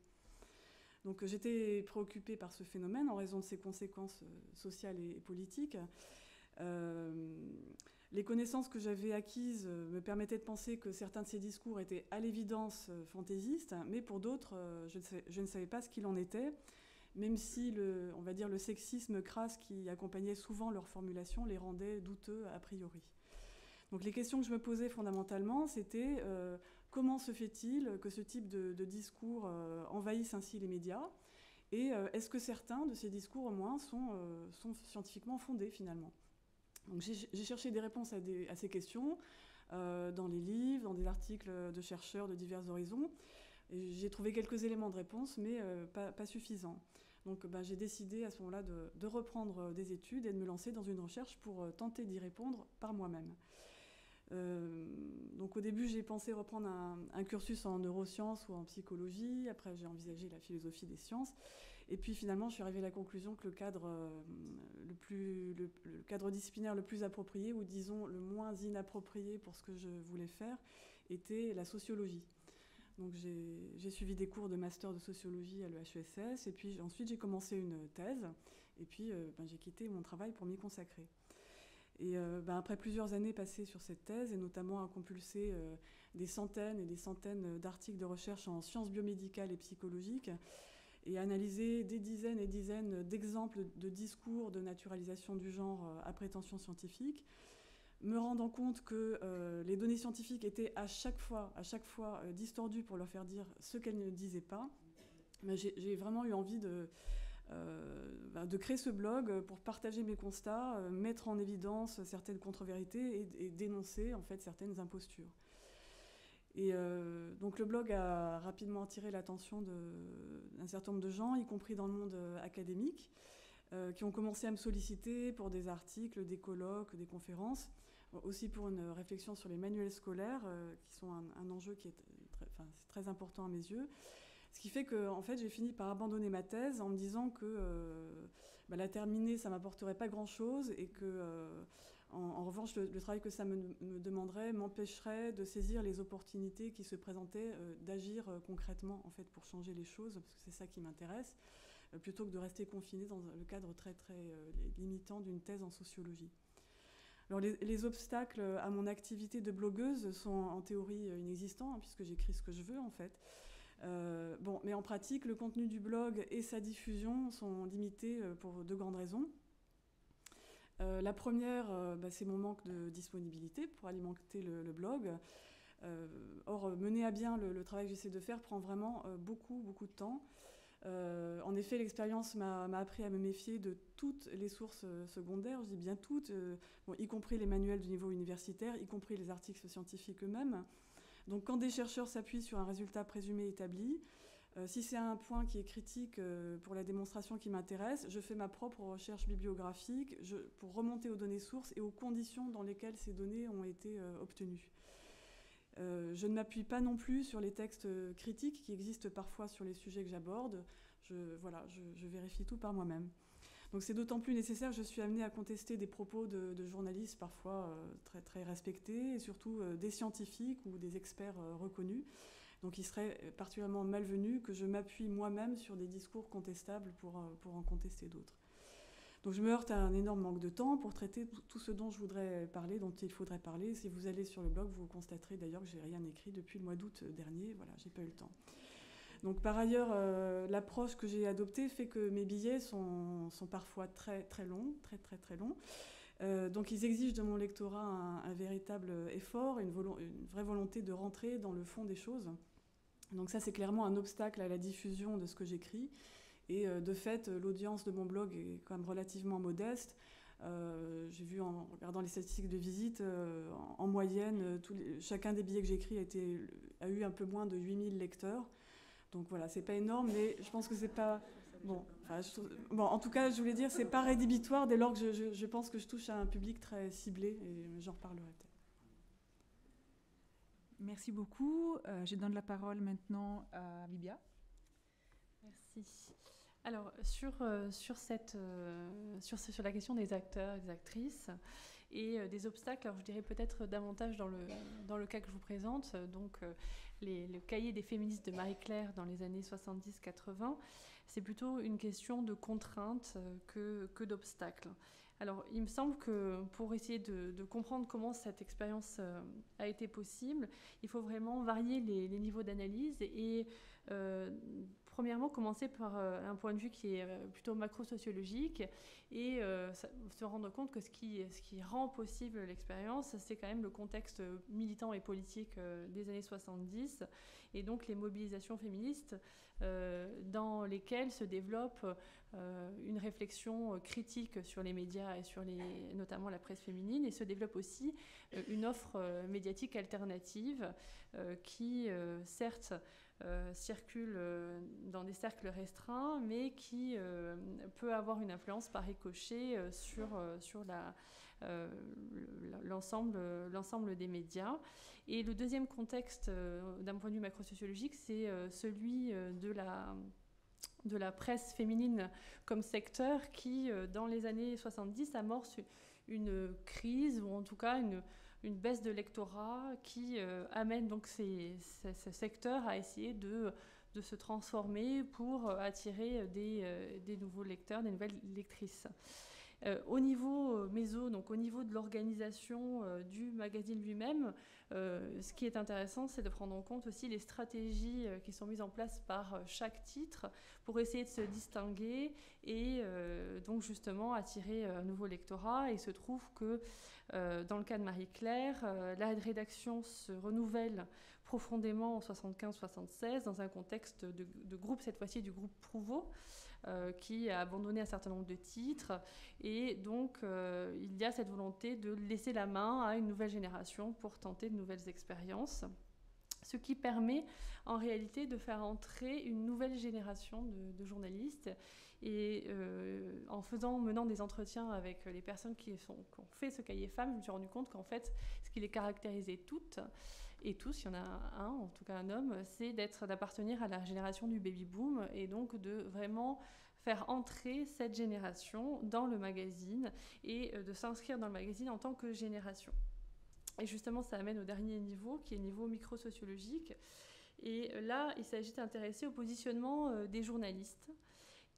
Donc j'étais préoccupée par ce phénomène en raison de ses conséquences sociales et politiques. Les connaissances que j'avais acquises me permettaient de penser que certains de ces discours étaient à l'évidence fantaisistes, mais pour d'autres, je ne savais pas ce qu'il en était, même si le sexisme crasse qui accompagnait souvent leur formulation les rendait douteux a priori. Donc les questions que je me posais fondamentalement, c'était comment se fait-il que ce type de discours envahisse ainsi les médias, et est-ce que certains de ces discours au moins sont scientifiquement fondés finalement. Donc j'ai cherché des réponses à ces questions dans les livres, dans des articles de chercheurs de divers horizons. Et j'ai trouvé quelques éléments de réponse, mais pas suffisants. Donc j'ai décidé à ce moment-là de reprendre des études et de me lancer dans une recherche pour tenter d'y répondre par moi-même. Donc au début, j'ai pensé reprendre un cursus en neurosciences ou en psychologie. Après, j'ai envisagé la philosophie des sciences. Et puis finalement, je suis arrivée à la conclusion que le cadre disciplinaire le plus approprié, ou disons le moins inapproprié pour ce que je voulais faire, était la sociologie. Donc j'ai suivi des cours de master de sociologie à l'EHESS, et puis ensuite j'ai commencé une thèse, et puis j'ai quitté mon travail pour m'y consacrer. Et après plusieurs années passées sur cette thèse, et notamment à compulser des centaines et des centaines d'articles de recherche en sciences biomédicales et psychologiques, et analyser des dizaines et dizaines d'exemples de discours de naturalisation du genre à prétention scientifique, me rendant compte que les données scientifiques étaient à chaque fois distordues pour leur faire dire ce qu'elles ne disaient pas, j'ai vraiment eu envie de créer ce blog pour partager mes constats, mettre en évidence certaines contre-vérités et dénoncer en fait certaines impostures. Et donc le blog a rapidement attiré l'attention d'un certain nombre de gens, y compris dans le monde académique, qui ont commencé à me solliciter pour des articles, des colloques, des conférences, aussi pour une réflexion sur les manuels scolaires, qui sont un enjeu qui est très important à mes yeux. Ce qui fait que en fait, j'ai fini par abandonner ma thèse en me disant que la terminer, ça ne m'apporterait pas grand-chose, et que, en revanche, le travail que ça me demanderait m'empêcherait de saisir les opportunités qui se présentaient d'agir concrètement en fait, pour changer les choses, parce que c'est ça qui m'intéresse. plutôt que de rester confiné dans le cadre très limitant d'une thèse en sociologie. Alors les obstacles à mon activité de blogueuse sont en théorie inexistants, hein, puisque j'écris ce que je veux en fait. Mais en pratique, le contenu du blog et sa diffusion sont limités pour deux grandes raisons. La première, c'est mon manque de disponibilité pour alimenter le blog. Or, mener à bien le travail que j'essaie de faire prend vraiment beaucoup de temps. En effet, l'expérience m'a appris à me méfier de toutes les sources secondaires, je dis bien toutes, y compris les manuels du niveau universitaire, y compris les articles scientifiques eux-mêmes. Donc quand des chercheurs s'appuient sur un résultat présumé établi, si c'est un point qui est critique pour la démonstration qui m'intéresse, je fais ma propre recherche bibliographique pour remonter aux données sources et aux conditions dans lesquelles ces données ont été obtenues. Je ne m'appuie pas non plus sur les textes critiques qui existent parfois sur les sujets que j'aborde. Je vérifie tout par moi-même. Donc c'est d'autant plus nécessaire que je suis amenée à contester des propos de journalistes parfois très respectés, et surtout des scientifiques ou des experts reconnus. Donc il serait particulièrement malvenu que je m'appuie moi-même sur des discours contestables pour en contester d'autres. Donc je me heurte à un énorme manque de temps pour traiter tout ce dont je voudrais parler, dont il faudrait parler. Si vous allez sur le blog, vous constaterez d'ailleurs que je n'ai rien écrit depuis le mois d'août dernier. Voilà, j'ai pas eu le temps. Donc par ailleurs, l'approche que j'ai adoptée fait que mes billets sont parfois très longs, très longs. Donc ils exigent de mon lectorat un véritable effort, une vraie volonté de rentrer dans le fond des choses. Donc ça, c'est clairement un obstacle à la diffusion de ce que j'écris. Et de fait, l'audience de mon blog est quand même relativement modeste. J'ai vu en regardant les statistiques de visite, en moyenne, chacun des billets que j'écris a eu un peu moins de 8000 lecteurs. Donc voilà, c'est pas énorme, mais je pense que c'est pas... Bon, en tout cas, je voulais dire, c'est pas rédhibitoire dès lors que je pense que je touche à un public très ciblé, et j'en reparlerai peut-être. Merci beaucoup. Je donne la parole maintenant à Vibia. Merci. Alors, sur la question des acteurs et des actrices et des obstacles, alors je dirais peut-être davantage dans le cas que je vous présente, donc le cahier des féministes de Marie-Claire dans les années 70-80, c'est plutôt une question de contraintes que d'obstacles. Alors, il me semble que pour essayer de comprendre comment cette expérience a été possible, il faut vraiment varier les niveaux d'analyse et premièrement, commencer par un point de vue qui est plutôt macro-sociologique et se rendre compte que ce qui rend possible l'expérience, c'est quand même le contexte militant et politique des années 70 et donc les mobilisations féministes dans lesquelles se développe une réflexion critique sur les médias et sur notamment la presse féminine, et se développe aussi une offre médiatique alternative qui, certes, circule dans des cercles restreints, mais qui peut avoir une influence par ricochet sur l'ensemble des médias. Et le deuxième contexte, d'un point de vue macro-sociologique, c'est celui de la presse féminine comme secteur qui, dans les années 70, amorce une crise, ou en tout cas une baisse de lectorat qui amène donc ce secteur à essayer de se transformer pour attirer des nouveaux lecteurs, des nouvelles lectrices. Au niveau méso, donc au niveau de l'organisation du magazine lui-même, ce qui est intéressant, c'est de prendre en compte aussi les stratégies qui sont mises en place par chaque titre pour essayer de se distinguer et donc justement attirer un nouveau lectorat. Et il se trouve que dans le cas de Marie-Claire, la rédaction se renouvelle profondément en 75-76 dans un contexte de groupe, cette fois-ci du groupe Prouveau, qui a abandonné un certain nombre de titres, et donc il y a cette volonté de laisser la main à une nouvelle génération pour tenter de nouvelles expériences, ce qui permet en réalité de faire entrer une nouvelle génération de journalistes. Et en menant des entretiens avec les personnes qui ont fait ce cahier femmes, je me suis rendu compte qu'en fait, ce qui les caractérisait toutes et tous, il y en a un, en tout cas un homme, c'est d'appartenir à la génération du baby-boom, et donc de vraiment faire entrer cette génération dans le magazine et de s'inscrire dans le magazine en tant que génération. Et justement, ça amène au dernier niveau, qui est le niveau micro-sociologique. Et là, il s'agit d'intéresser au positionnement des journalistes,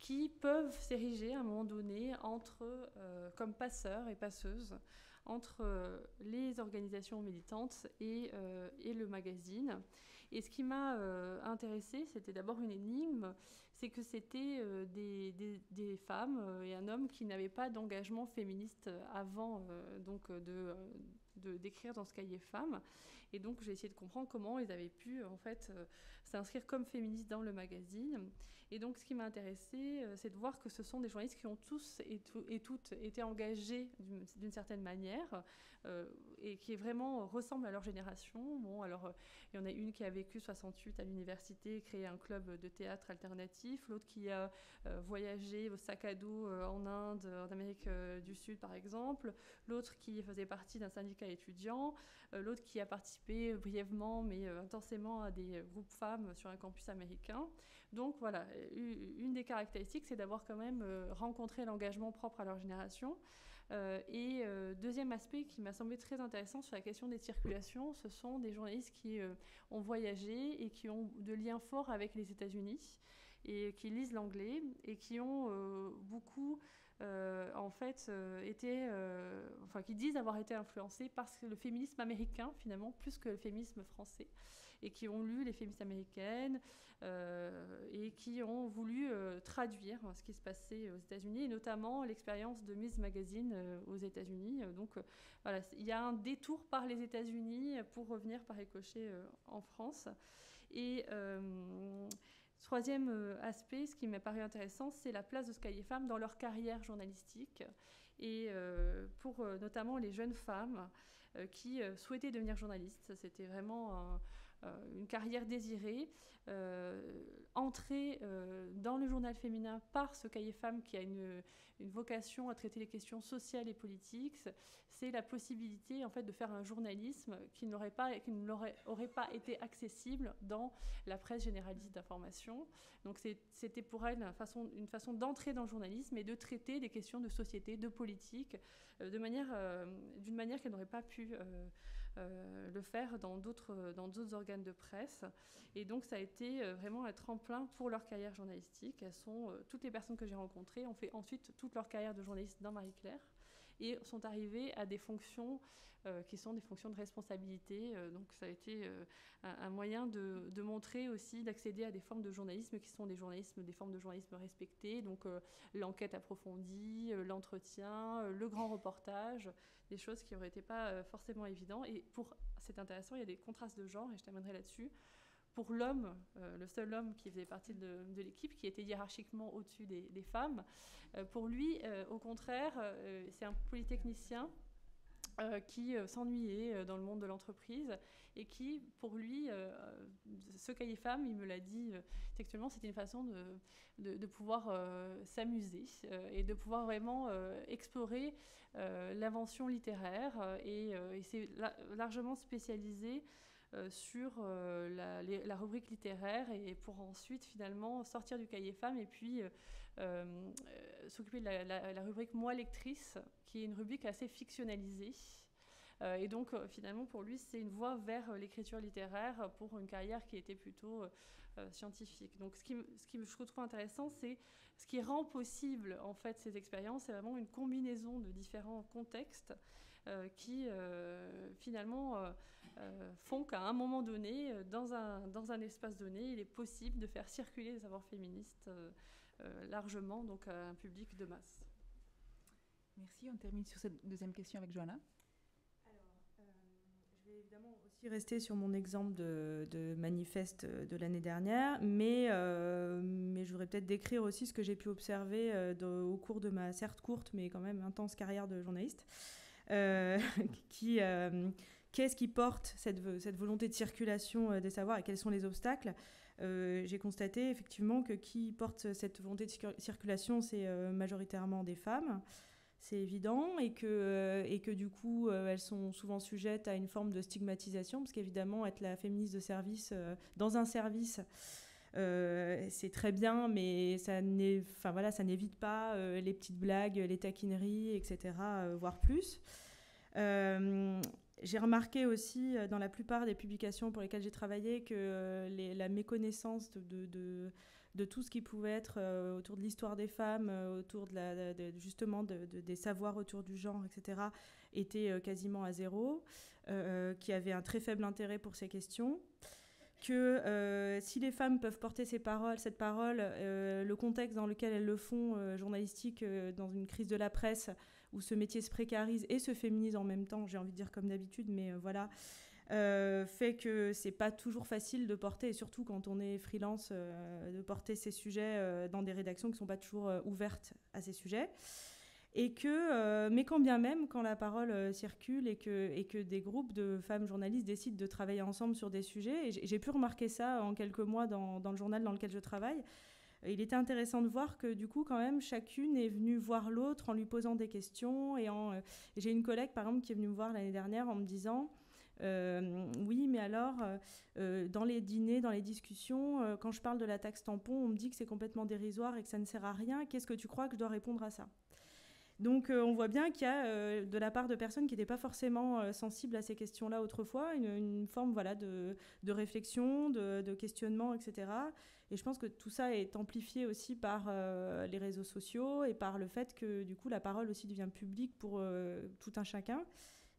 qui peuvent s'ériger à un moment donné comme passeurs et passeuses entre les organisations militantes et le magazine. Et ce qui m'a intéressée, c'était d'abord une énigme, c'est que c'était des femmes et un homme qui n'avaient pas d'engagement féministe avant d'écrire dans ce cahier femmes. Et donc j'ai essayé de comprendre comment ils avaient pu en fait s'inscrire comme féministes dans le magazine. Et donc ce qui m'a intéressée, c'est de voir que ce sont des journalistes qui ont tous et toutes été engagés d'une certaine manière et qui vraiment ressemblent à leur génération. Bon, alors il y en a une qui a vécu 68 à l'université, créé un club de théâtre alternatif, l'autre qui a voyagé au sac à dos en Inde, en Amérique du Sud par exemple, l'autre qui faisait partie d'un syndicat étudiant, l'autre qui a participé brièvement mais intensément à des groupes femmes sur un campus américain. Donc voilà, une des caractéristiques, c'est d'avoir quand même rencontré l'engagement propre à leur génération. Deuxième aspect qui m'a semblé très intéressant sur la question des circulations, ce sont des journalistes qui ont voyagé et qui ont de liens forts avec les États-Unis et qui lisent l'anglais et qui ont beaucoup qui disent avoir été influencés par le féminisme américain finalement plus que le féminisme français, et qui ont lu les féministes américaines et qui ont voulu traduire ce qui se passait aux États-Unis, et notamment l'expérience de Ms. Magazine aux États-Unis. Donc voilà, il y a un détour par les États-Unis pour revenir par ricochet en France. Et troisième aspect, ce qui m'a paru intéressant, c'est la place de ce cahier femmes dans leur carrière journalistique, et pour notamment les jeunes femmes qui souhaitaient devenir journalistes. C'était vraiment une carrière désirée, entrer dans le journal féminin par ce cahier femmes qui a une vocation à traiter les questions sociales et politiques. C'est la possibilité en fait de faire un journalisme qui n'aurait pas été accessible dans la presse généraliste d'information. Donc c'était pour elle une façon d'entrer dans le journalisme et de traiter des questions de société, de politique, d'une manière qu'elle n'aurait pas pu le faire dans d'autres organes de presse. Et donc ça a été vraiment un tremplin pour leur carrière journalistique. Toutes les personnes que j'ai rencontrées ont fait ensuite toute leur carrière de journaliste dans Marie-Claire et sont arrivées à des fonctions qui sont des fonctions de responsabilité. Donc ça a été un moyen de montrer aussi, d'accéder à des formes de journalisme qui sont des formes de journalisme respectées. Donc l'enquête approfondie, l'entretien, le grand reportage, des choses qui n'auraient été pas forcément évidentes. Et c'est intéressant, il y a des contrastes de genre, et je t'amènerai là-dessus. Pour l'homme, le seul homme qui faisait partie de l'équipe, qui était hiérarchiquement au-dessus des femmes, pour lui, au contraire, c'est un polytechnicien qui s'ennuyait dans le monde de l'entreprise, et qui, pour lui, ce cahier femmes, il me l'a dit textuellement, c'était une façon de pouvoir s'amuser et de pouvoir vraiment explorer l'invention littéraire, et c'est largement spécialisé sur la rubrique littéraire, et pour ensuite finalement sortir du cahier femmes et puis s'occuper de la rubrique Moi lectrice, qui est une rubrique assez fictionnalisée. Et donc finalement pour lui c'est une voie vers l'écriture littéraire pour une carrière qui était plutôt scientifique. Donc ce qui je trouve intéressant, c'est ce qui rend possible en fait ces expériences, c'est vraiment une combinaison de différents contextes qui finalement font qu'à un moment donné, dans un espace donné, il est possible de faire circuler les savoirs féministes largement, donc à un public de masse. Merci. On termine sur cette deuxième question avec Johanna. Je vais évidemment aussi rester sur mon exemple de manifeste de l'année dernière, mais je voudrais peut-être décrire aussi ce que j'ai pu observer au cours de ma certes courte mais quand même intense carrière de journaliste. Qu'est-ce qui porte cette volonté de circulation des savoirs, et quels sont les obstacles ? J'ai constaté effectivement que qui porte cette volonté de circulation, c'est majoritairement des femmes, c'est évident, et que du coup elles sont souvent sujettes à une forme de stigmatisation, parce qu'évidemment être la féministe de service dans un service, c'est très bien, mais ça n'évite pas les petites blagues, les taquineries, etc., voire plus. J'ai remarqué aussi dans la plupart des publications pour lesquelles j'ai travaillé que la méconnaissance de tout ce qui pouvait être autour de l'histoire des femmes, autour justement des savoirs autour du genre, etc., était quasiment à zéro, qui avait un très faible intérêt pour ces questions. Que si les femmes peuvent porter cette parole, le contexte dans lequel elles le font, journalistique, dans une crise de la presse, où ce métier se précarise et se féminise en même temps, j'ai envie de dire comme d'habitude, mais voilà, fait que c'est pas toujours facile de porter, et surtout quand on est freelance, de porter ces sujets dans des rédactions qui sont pas toujours ouvertes à ces sujets. Et mais quand bien même, quand la parole circule et que des groupes de femmes journalistes décident de travailler ensemble sur des sujets, et j'ai pu remarquer ça en quelques mois dans le journal dans lequel je travaille, il était intéressant de voir que du coup, quand même, chacune est venue voir l'autre en lui posant des questions. Et j'ai une collègue, par exemple, qui est venue me voir l'année dernière en me disant oui, mais alors, dans les dîners, dans les discussions, quand je parle de la taxe tampon, on me dit que c'est complètement dérisoire et que ça ne sert à rien. Qu'est-ce que tu crois que je dois répondre à ça ? Donc on voit bien qu'il y a de la part de personnes qui n'étaient pas forcément sensibles à ces questions-là autrefois, une forme voilà, de réflexion, de questionnement, etc. Et je pense que tout ça est amplifié aussi par les réseaux sociaux et par le fait que du coup la parole aussi devient publique pour tout un chacun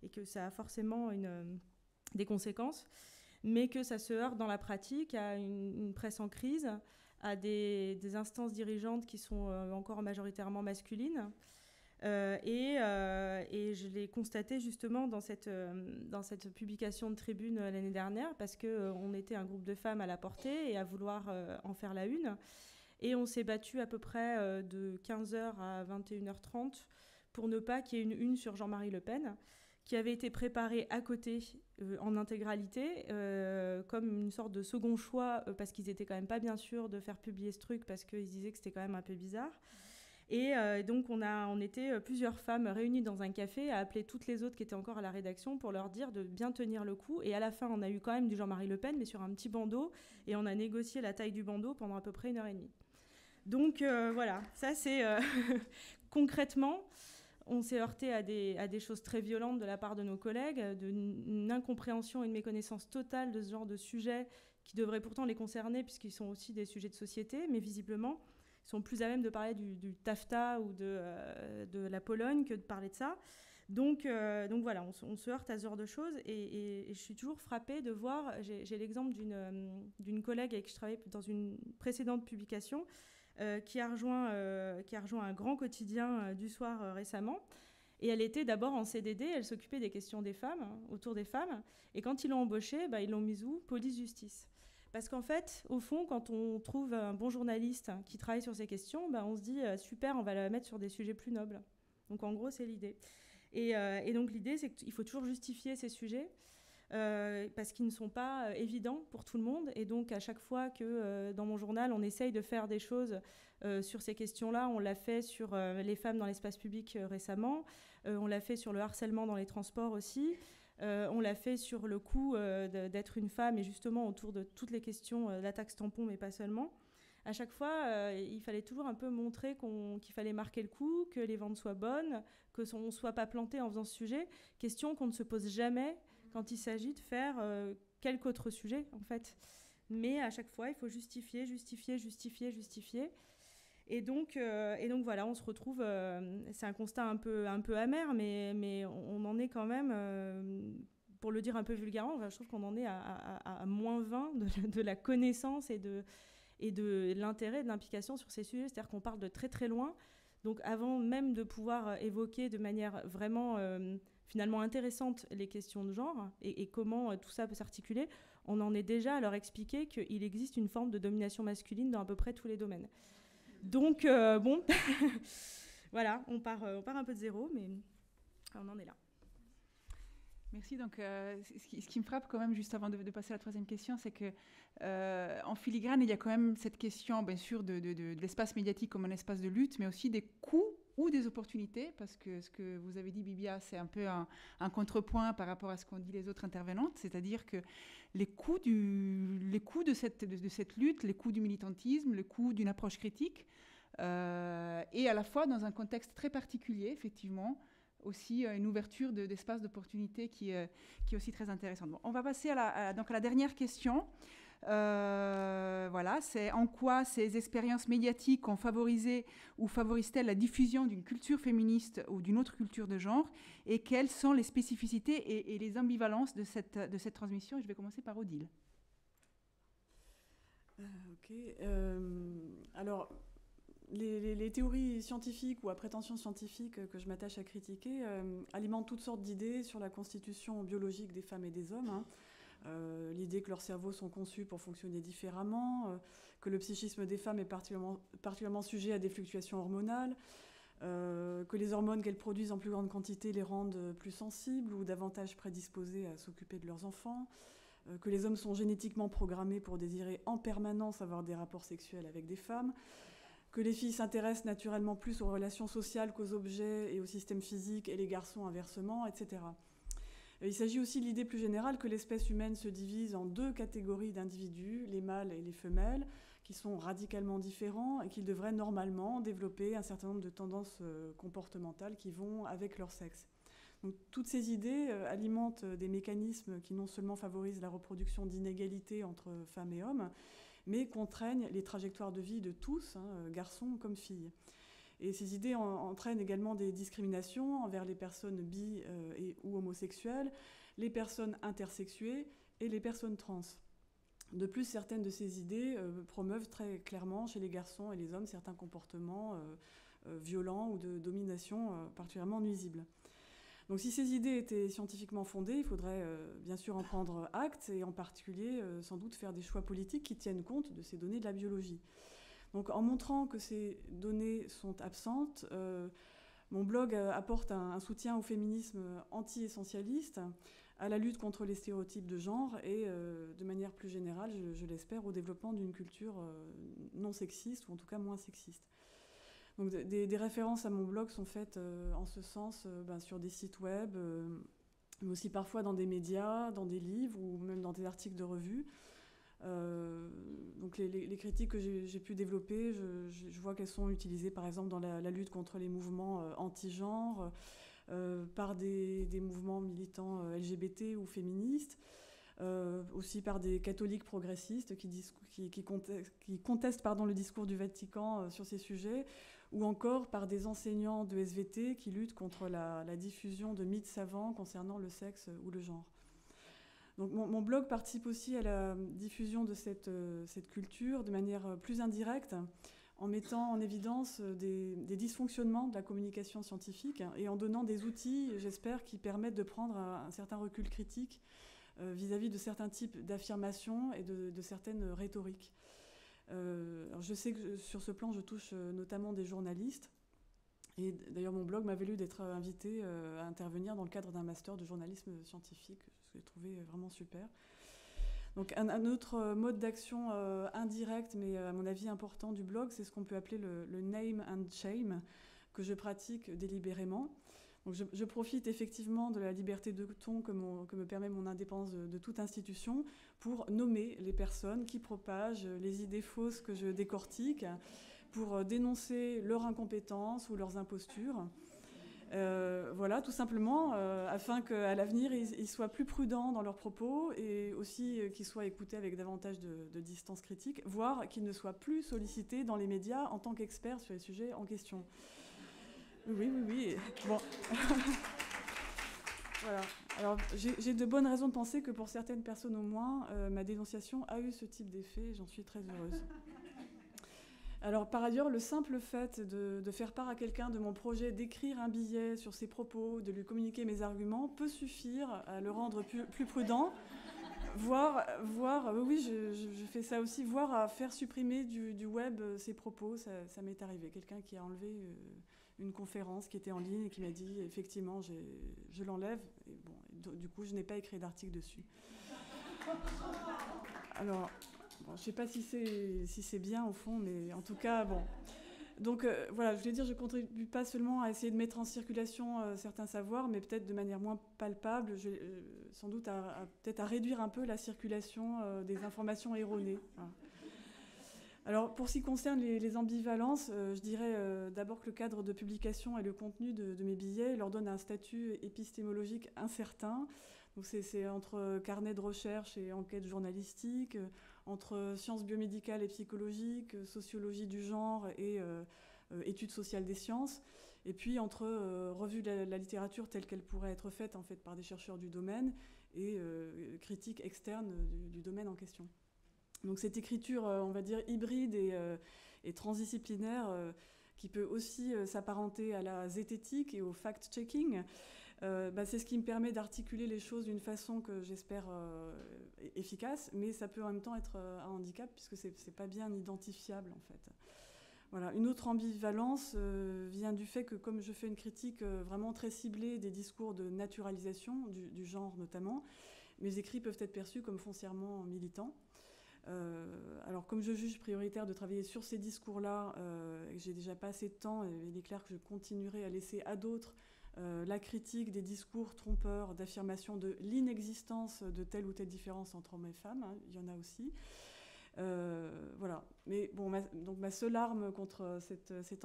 et que ça a forcément des conséquences, mais que ça se heurte dans la pratique à une presse en crise, à des instances dirigeantes qui sont encore majoritairement masculines. Et je l'ai constaté justement dans cette publication de Tribune l'année dernière, parce qu'on était un groupe de femmes à la porter et à vouloir en faire la une. Et on s'est battu à peu près de 15h à 21h30 pour ne pas qu'il y ait une une sur Jean-Marie Le Pen, qui avait été préparée à côté en intégralité, comme une sorte de second choix, parce qu'ils étaient quand même pas bien sûrs de faire publier ce truc, parce qu'ils disaient que c'était quand même un peu bizarre. Et donc on était plusieurs femmes réunies dans un café à appeler toutes les autres qui étaient encore à la rédaction pour leur dire de bien tenir le coup. Et à la fin, on a eu quand même du Jean-Marie Le Pen, mais sur un petit bandeau. Et on a négocié la taille du bandeau pendant à peu près 1h30. Donc voilà, ça c'est concrètement, on s'est heurté à des choses très violentes de la part de nos collègues, d'une incompréhension et une méconnaissance totale de ce genre de sujets qui devraient pourtant les concerner puisqu'ils sont aussi des sujets de société, mais visiblement sont plus à même de parler du TAFTA ou de la Pologne que de parler de ça. Donc voilà, on se heurte à ce genre de choses et je suis toujours frappée de voir, j'ai l'exemple d'une collègue avec qui je travaillais dans une précédente publication qui a rejoint un grand quotidien du soir récemment. Et elle était d'abord en CDD, elle s'occupait des questions des femmes, autour des femmes. Et quand ils l'ont embauchée, ils l'ont mise où ? Police-justice. Parce qu'en fait, au fond, quand on trouve un bon journaliste qui travaille sur ces questions, on se dit super, on va la mettre sur des sujets plus nobles. Donc en gros, c'est l'idée. Et donc l'idée, c'est qu'il faut toujours justifier ces sujets parce qu'ils ne sont pas évidents pour tout le monde. Et donc à chaque fois que dans mon journal, on essaye de faire des choses sur ces questions-là, on l'a fait sur les femmes dans l'espace public récemment, on l'a fait sur le harcèlement dans les transports aussi. On l'a fait sur le coût d'être une femme et justement autour de toutes les questions de la taxe tampon, mais pas seulement. À chaque fois, il fallait toujours un peu montrer qu'il fallait marquer le coup, que les ventes soient bonnes, qu'on ne soit pas planté en faisant ce sujet. Question qu'on ne se pose jamais quand il s'agit de faire quelque autre sujet, en fait. Mais à chaque fois, il faut justifier. Et donc voilà, on se retrouve, c'est un constat un peu amer, mais on en est quand même, pour le dire un peu vulgairement, je trouve qu'on en est à moins 20 de la connaissance et de l'intérêt de l'implication sur ces sujets. C'est-à-dire qu'on part de très très loin. Donc avant même de pouvoir évoquer de manière vraiment finalement intéressante les questions de genre et comment tout ça peut s'articuler, on en est déjà à leur expliquer qu'il existe une forme de domination masculine dans à peu près tous les domaines. Donc, bon, voilà, on part un peu de zéro, mais on en est là. Merci. Donc, ce qui me frappe quand même, juste avant de passer à la troisième question, c'est qu'en filigrane, il y a quand même cette question, bien sûr, de l'espace médiatique comme un espace de lutte, mais aussi des coûts ou des opportunités, parce que ce que vous avez dit, Bibia, c'est un peu un contrepoint par rapport à ce qu'ont dit les autres intervenantes, c'est-à-dire que les coûts de cette lutte, les coûts du militantisme, le coût d'une approche critique, et à la fois dans un contexte très particulier, effectivement, aussi une ouverture d'espace d'opportunité qui est aussi très intéressante. Bon, on va passer à la dernière question. Voilà, c'est en quoi ces expériences médiatiques ont favorisé ou favorisent-elles la diffusion d'une culture féministe ou d'une autre culture de genre, et quelles sont les spécificités et les ambivalences de cette transmission. Je vais commencer par Odile. Ok. Alors, les théories scientifiques ou à prétention scientifique que je m'attache à critiquer alimentent toutes sortes d'idées sur la constitution biologique des femmes et des hommes. Hein. L'idée que leurs cerveaux sont conçus pour fonctionner différemment, que le psychisme des femmes est particulièrement sujet à des fluctuations hormonales, que les hormones qu'elles produisent en plus grande quantité les rendent plus sensibles ou davantage prédisposées à s'occuper de leurs enfants, que les hommes sont génétiquement programmés pour désirer en permanence avoir des rapports sexuels avec des femmes, que les filles s'intéressent naturellement plus aux relations sociales qu'aux objets et au système physique, et les garçons inversement, etc. Il s'agit aussi de l'idée plus générale que l'espèce humaine se divise en 2 catégories d'individus, les mâles et les femelles, qui sont radicalement différents et qui devraient normalement développer un certain nombre de tendances comportementales qui vont avec leur sexe. Donc, toutes ces idées alimentent des mécanismes qui non seulement favorisent la reproduction d'inégalités entre femmes et hommes, mais contraignent les trajectoires de vie de tous, hein, garçons comme filles. Et ces idées entraînent également des discriminations envers les personnes bi ou homosexuelles, les personnes intersexuées et les personnes trans. De plus, certaines de ces idées promeuvent très clairement chez les garçons et les hommes certains comportements violents ou de domination particulièrement nuisibles. Donc si ces idées étaient scientifiquement fondées, il faudrait bien sûr en prendre acte et en particulier sans doute faire des choix politiques qui tiennent compte de ces données de la biologie. Donc en montrant que ces données sont absentes, mon blog apporte un soutien au féminisme anti-essentialiste, à la lutte contre les stéréotypes de genre et de manière plus générale, je l'espère, au développement d'une culture non sexiste ou en tout cas moins sexiste. Donc des références à mon blog sont faites en ce sens sur des sites web, mais aussi parfois dans des médias, dans des livres ou même dans des articles de revue. Donc les critiques que j'ai pu développer, je vois qu'elles sont utilisées par exemple dans la lutte contre les mouvements anti-genre, par des mouvements militants LGBT ou féministes, aussi par des catholiques progressistes qui contestent le discours du Vatican sur ces sujets, ou encore par des enseignants de SVT qui luttent contre la diffusion de mythes savants concernant le sexe ou le genre. Donc mon blog participe aussi à la diffusion de cette culture de manière plus indirecte, en mettant en évidence des dysfonctionnements de la communication scientifique et en donnant des outils, j'espère, qui permettent de prendre un certain recul critique vis-à-vis de certains types d'affirmations et de certaines rhétoriques. Alors je sais que sur ce plan, je touche notamment des journalistes. Et d'ailleurs, mon blog m'a valu d'être invitée à intervenir dans le cadre d'un master de journalisme scientifique, ce que j'ai trouvé vraiment super. Donc un autre mode d'action indirect, mais à mon avis important du blog, c'est ce qu'on peut appeler le name and shame, que je pratique délibérément. Donc je profite effectivement de la liberté de ton que me permet mon indépendance de toute institution pour nommer les personnes qui propagent les idées fausses que je décortique, pour dénoncer leur incompétence ou leurs impostures. Voilà, tout simplement, afin qu'à l'avenir, ils soient plus prudents dans leurs propos et aussi qu'ils soient écoutés avec davantage de distance critique, voire qu'ils ne soient plus sollicités dans les médias en tant qu'experts sur les sujets en question. Oui. Bon. Voilà. Alors, j'ai de bonnes raisons de penser que pour certaines personnes au moins, ma dénonciation a eu ce type d'effet et j'en suis très heureuse. Alors, par ailleurs, le simple fait de faire part à quelqu'un de mon projet, d'écrire un billet sur ses propos, de lui communiquer mes arguments, peut suffire à le rendre plus prudent, voire oui, je fais ça aussi, voire à faire supprimer du web ses propos. Ça m'est arrivé. Quelqu'un qui a enlevé une conférence qui était en ligne et qui m'a dit, effectivement, je l'enlève. Et bon, du coup, je n'ai pas écrit d'article dessus. Alors... Bon, je ne sais pas si c'est bien au fond, mais en tout cas, bon. Donc voilà, je voulais dire, je ne contribue pas seulement à essayer de mettre en circulation certains savoirs, mais peut-être de manière moins palpable, sans doute peut-être à réduire un peu la circulation des informations erronées. Voilà. Alors pour ce qui concerne les ambivalences, je dirais d'abord que le cadre de publication et le contenu de mes billets leur donnent un statut épistémologique incertain. Donc c'est entre carnet de recherche et enquête journalistique, entre sciences biomédicales et psychologiques, sociologie du genre et études sociales des sciences, et puis entre revue de la littérature telle qu'elle pourrait être faite en fait par des chercheurs du domaine et critique externe du domaine en question. Donc cette écriture, on va dire, hybride et transdisciplinaire, qui peut aussi s'apparenter à la zététique et au fact-checking, c'est ce qui me permet d'articuler les choses d'une façon que j'espère efficace, mais ça peut en même temps être un handicap puisque c'est pas bien identifiable en fait. Voilà. Une autre ambivalence vient du fait que comme je fais une critique vraiment très ciblée des discours de naturalisation, du genre notamment, mes écrits peuvent être perçus comme foncièrement militants. Alors comme je juge prioritaire de travailler sur ces discours-là, et que j'ai déjà pas assez de temps, et il est clair que je continuerai à laisser à d'autres la critique des discours trompeurs d'affirmation de l'inexistence de telle ou telle différence entre hommes et femmes, hein, il y en a aussi. Voilà. Mais bon, ma seule arme contre cette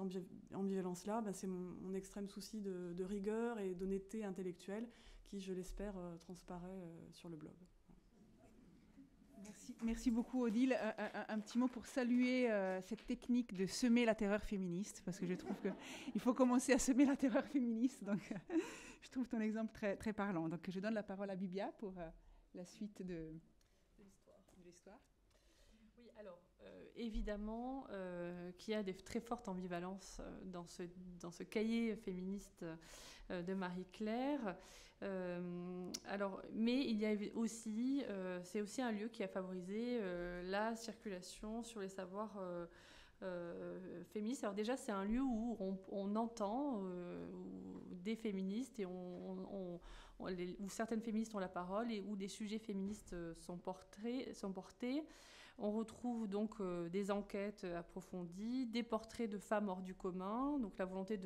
ambivalence-là, c'est mon extrême souci de rigueur et d'honnêteté intellectuelle qui, je l'espère, transparaît sur le blog. Merci beaucoup Odile. Un petit mot pour saluer cette technique de semer la terreur féministe, parce que je trouve qu'il faut commencer à semer la terreur féministe. Donc, je trouve ton exemple très, très parlant. Donc, je donne la parole à Bibia pour la suite de l'histoire. Oui, alors évidemment qu'il y a des très fortes ambivalences dans ce cahier féministe de Marie-Claire. Mais il y a aussi, c'est aussi un lieu qui a favorisé la circulation sur les savoirs féministes. Alors déjà, c'est un lieu où on entend des féministes et où certaines féministes ont la parole et où des sujets féministes sont portés. On retrouve donc des enquêtes approfondies, des portraits de femmes hors du commun, donc la volonté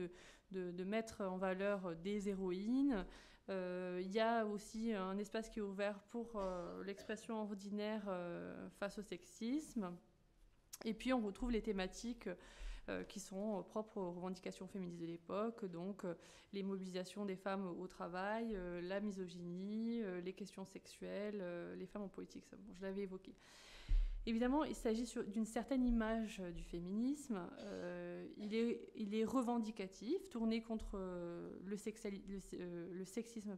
de mettre en valeur des héroïnes. Il y a aussi un espace qui est ouvert pour l'expression ordinaire face au sexisme. Et puis on retrouve les thématiques qui sont propres aux revendications féministes de l'époque, donc les mobilisations des femmes au travail, la misogynie, les questions sexuelles, les femmes en politique, ça, bon, je l'avais évoqué. Évidemment, il s'agit d'une certaine image du féminisme. Il est revendicatif, tourné contre le sexisme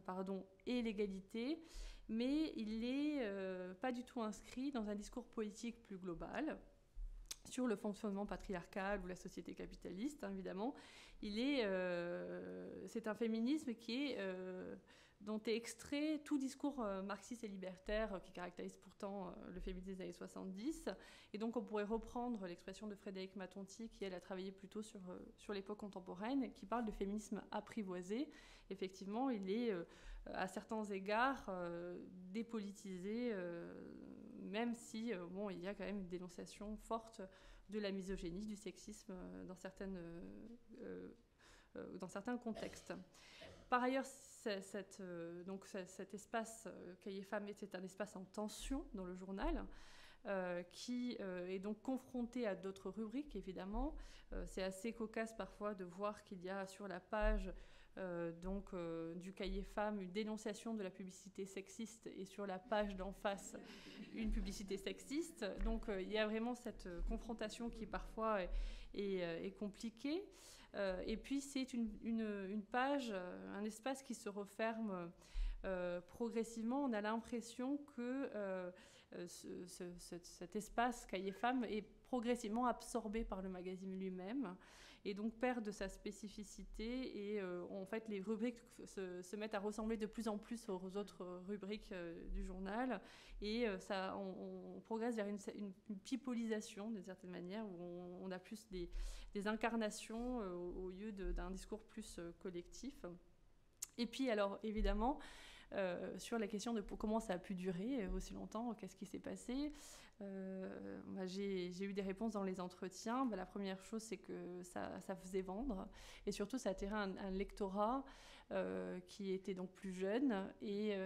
et l'égalité, mais il n'est pas du tout inscrit dans un discours politique plus global sur le fonctionnement patriarcal ou la société capitaliste, hein, évidemment. C'est un féminisme dont est extrait tout discours marxiste et libertaire qui caractérise pourtant le féminisme des années 70. Et donc on pourrait reprendre l'expression de Frédérique Matonti, qui elle a travaillé plutôt sur l'époque contemporaine, qui parle de féminisme apprivoisé. Effectivement, il est à certains égards dépolitisé, même si il y a quand même une dénonciation forte de la misogynie, du sexisme dans certains contextes. Par ailleurs, cet espace Cahiers Femmes est un espace en tension dans le journal, qui est donc confronté à d'autres rubriques, évidemment. C'est assez cocasse parfois de voir qu'il y a sur la page du Cahier Femmes une dénonciation de la publicité sexiste et sur la page d'en face une publicité sexiste. Donc il y a vraiment cette confrontation qui parfois est compliquée. Et puis c'est une page, un espace qui se referme progressivement. On a l'impression que cet espace Cahiers Femmes est progressivement absorbé par le magazine lui-même et donc perd de sa spécificité et en fait les rubriques se mettent à ressembler de plus en plus aux autres rubriques du journal et on progresse vers une pipolisation d'une certaine manière où on a plus des incarnations au lieu d'un discours plus collectif. Et puis alors évidemment sur la question de comment ça a pu durer aussi longtemps, qu'est-ce qui s'est passé. J'ai eu des réponses dans les entretiens. La première chose, c'est que ça faisait vendre et surtout ça attirait un lectorat qui était donc plus jeune et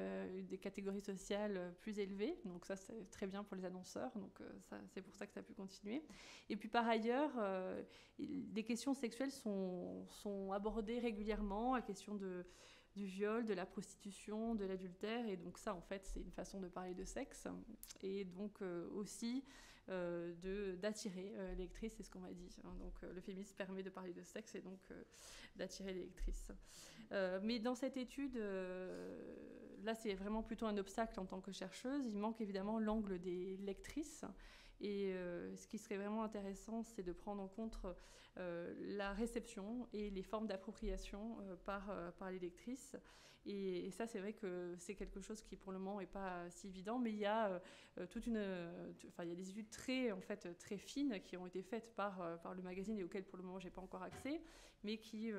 des catégories sociales plus élevées. Donc ça, c'est très bien pour les annonceurs. Donc c'est pour ça que ça a pu continuer. Et puis par ailleurs, des questions sexuelles sont abordées régulièrement, la question du viol, de la prostitution, de l'adultère. Et donc ça, en fait, c'est une façon de parler de sexe. Et donc aussi d'attirer les lectrices, c'est ce qu'on m'a dit. Donc le féminisme permet de parler de sexe et donc d'attirer les lectrices. Mais dans cette étude, là, c'est vraiment plutôt un obstacle en tant que chercheuse. Il manque évidemment l'angle des lectrices. Et ce qui serait vraiment intéressant, c'est de prendre en compte la réception et les formes d'appropriation par les lectrices. Et ça, c'est vrai que c'est quelque chose qui, pour le moment, n'est pas si évident. Mais il y a il y a des études très fines qui ont été faites par le magazine et auxquelles, pour le moment, je n'ai pas encore accès, mais qui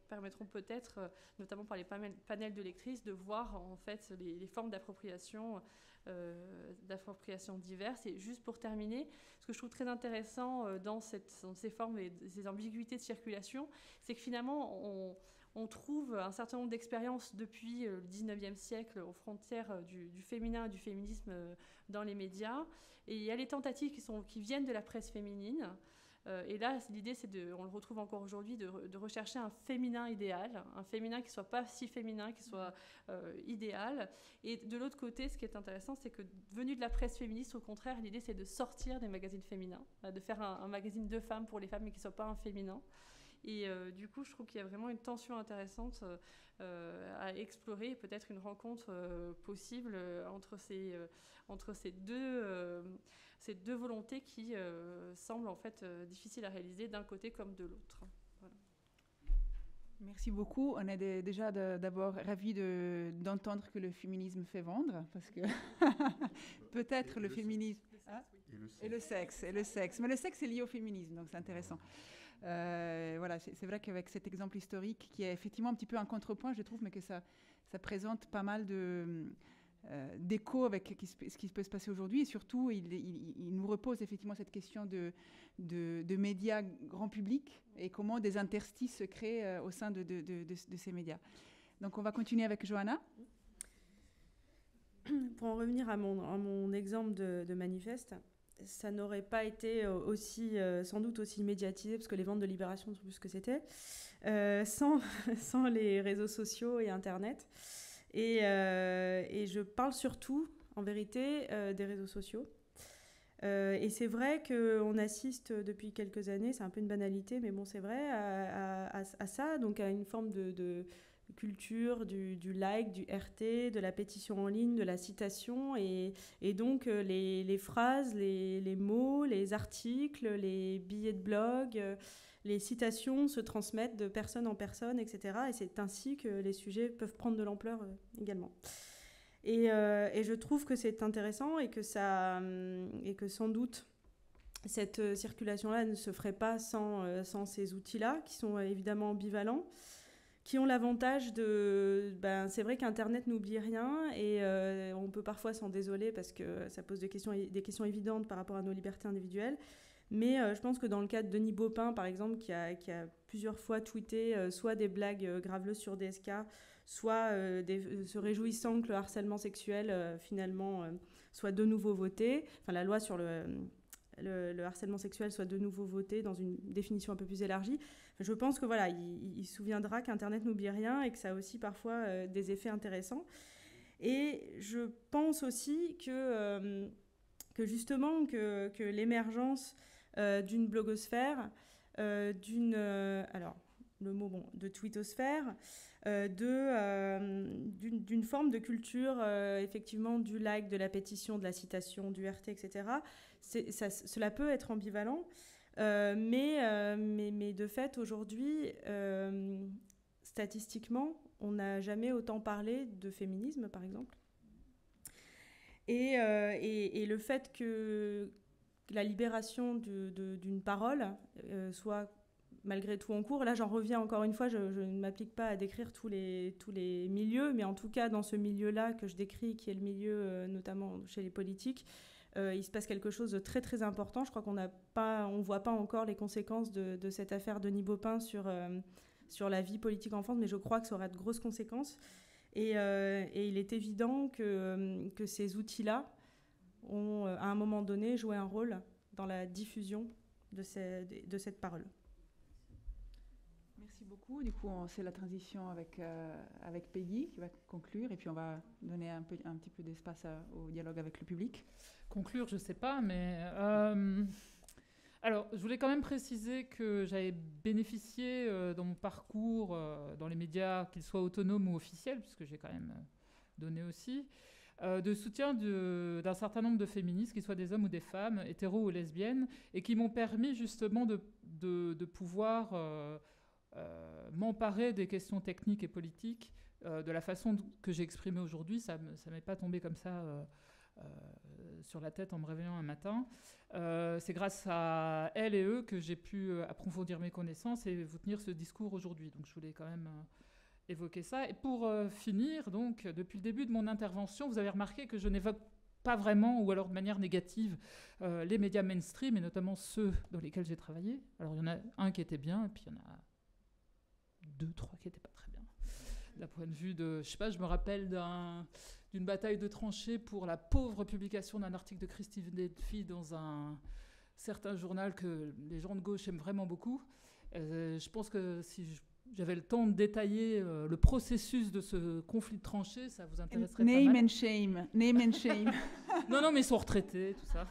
permettront peut-être, notamment par les panels de lectrices, de voir en fait les formes d'appropriation diverses. Et juste pour terminer, ce que je trouve très intéressant dans ces formes et ces ambiguïtés de circulation, c'est que finalement, on trouve un certain nombre d'expériences depuis le 19e siècle aux frontières du féminin et du féminisme dans les médias. Et il y a les tentatives qui viennent de la presse féminine. Et là, l'idée, on le retrouve encore aujourd'hui, de rechercher un féminin idéal, un féminin qui ne soit pas si féminin, qui soit idéal. Et de l'autre côté, ce qui est intéressant, c'est que venu de la presse féministe, au contraire, l'idée, c'est de sortir des magazines féminins, de faire un magazine de femmes pour les femmes, mais qui ne soit pas un féminin. Et du coup, je trouve qu'il y a vraiment une tension intéressante à explorer, peut-être une rencontre possible entre ces deux volontés qui semblent en fait difficiles à réaliser d'un côté comme de l'autre. Voilà. Merci beaucoup. On est déjà d'abord ravis d'entendre que le féminisme fait vendre, parce que peut-être le féminisme... Et le sexe. Mais le sexe est lié au féminisme, donc c'est intéressant. Voilà, c'est vrai qu'avec cet exemple historique, qui est effectivement un petit peu un contrepoint, je trouve, mais que ça présente pas mal d'écho avec ce qui peut se passer aujourd'hui. Et surtout, il nous repose effectivement cette question de médias grand public et comment des interstices se créent au sein de ces médias. Donc, on va continuer avec Johanna. Pour en revenir à mon exemple de manifeste, ça n'aurait pas été sans doute aussi médiatisé, parce que les ventes de Libération ne sont plus ce que c'était, sans les réseaux sociaux et Internet. Et je parle surtout, en vérité, des réseaux sociaux. Et c'est vrai qu'on assiste depuis quelques années, c'est un peu une banalité, mais bon, c'est vrai, à ça, donc à une forme de culture du like, du RT, de la pétition en ligne, de la citation, et donc les phrases, les mots, les articles, les billets de blog, les citations se transmettent de personne en personne, etc. Et c'est ainsi que les sujets peuvent prendre de l'ampleur également. Et je trouve que c'est intéressant et que sans doute cette circulation-là ne se ferait pas sans ces outils-là, qui sont évidemment ambivalents, qui ont l'avantage c'est vrai qu'Internet n'oublie rien, et on peut parfois s'en désoler parce que ça pose des questions évidentes par rapport à nos libertés individuelles. Mais je pense que dans le cas de Denis Baupin, par exemple, qui a plusieurs fois tweeté soit des blagues graveleuses sur DSK, soit se réjouissant que le harcèlement sexuel, finalement, soit de nouveau voté, enfin la loi sur le harcèlement sexuel soit de nouveau votée dans une définition un peu plus élargie. Je pense que voilà, il se souviendra qu'Internet n'oublie rien et que ça a aussi parfois des effets intéressants. Et je pense aussi que justement que l'émergence d'une blogosphère, de twittosphère, d'une forme de culture, effectivement, du like, de la pétition, de la citation, du RT, etc. Cela peut être ambivalent, mais de fait, aujourd'hui, statistiquement, on n'a jamais autant parlé de féminisme, par exemple. Et le fait que la libération d'une parole soit malgré tout en cours, là j'en reviens encore une fois, je ne m'applique pas à décrire tous les milieux, mais en tout cas dans ce milieu-là que je décris, qui est le milieu notamment chez les politiques, il se passe quelque chose de très très important. Je crois qu'on ne voit pas encore les conséquences de cette affaire Denis Baupin sur la vie politique en France, mais je crois que ça aura de grosses conséquences. Et il est évident que ces outils-là ont, à un moment donné, joué un rôle dans la diffusion de cette parole. Merci Merci beaucoup. Du coup, c'est la transition avec Peggy qui va conclure et puis on va donner un petit peu d'espace au dialogue avec le public. Conclure, je ne sais pas, mais... Alors, je voulais quand même préciser que j'avais bénéficié dans mon parcours, dans les médias, qu'ils soient autonomes ou officiels, puisque j'ai quand même donné aussi, de soutien d'un certain nombre de féministes, qu'ils soient des hommes ou des femmes, hétéros ou lesbiennes, et qui m'ont permis justement de pouvoir m'emparer des questions techniques et politiques de la façon que j'ai exprimée aujourd'hui. Ça ne m'est pas tombé comme ça sur la tête en me réveillant un matin. C'est grâce à elles et eux que j'ai pu approfondir mes connaissances et vous tenir ce discours aujourd'hui. Donc je voulais quand même évoquer ça. Et pour finir, donc, depuis le début de mon intervention, vous avez remarqué que je n'évoque pas vraiment, ou alors de manière négative, les médias mainstream, et notamment ceux dans lesquels j'ai travaillé. Alors il y en a un qui était bien, et puis il y en a 2, 3 qui n'étaient pas très bien. D'un point de vue de... Je sais pas, je me rappelle d'une bataille de tranchées pour la pauvre publication d'un article de Christine Delphi dans un certain journal que les gens de gauche aiment vraiment beaucoup. Je pense que si j'avais le temps de détailler le processus de ce conflit de tranchées, ça vous intéresserait pas mal. Name and shame. Name and shame. Non, mais ils sont retraités, tout ça.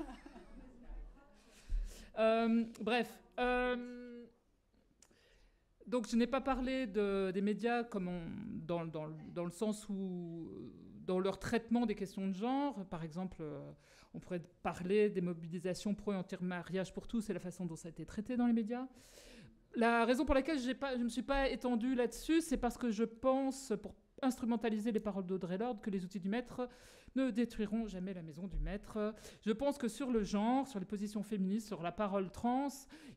Bref. Donc je n'ai pas parlé des médias comme dans le sens où, dans leur traitement des questions de genre, par exemple, on pourrait parler des mobilisations pro et anti-mariage pour tous et la façon dont ça a été traité dans les médias. La raison pour laquelle je ne me suis pas étendue là-dessus, c'est parce que je pense, pour instrumentaliser les paroles d'Audre Lorde, que les outils du maître ne détruiront jamais la maison du maître. Je pense que sur le genre, sur les positions féministes, sur la parole trans,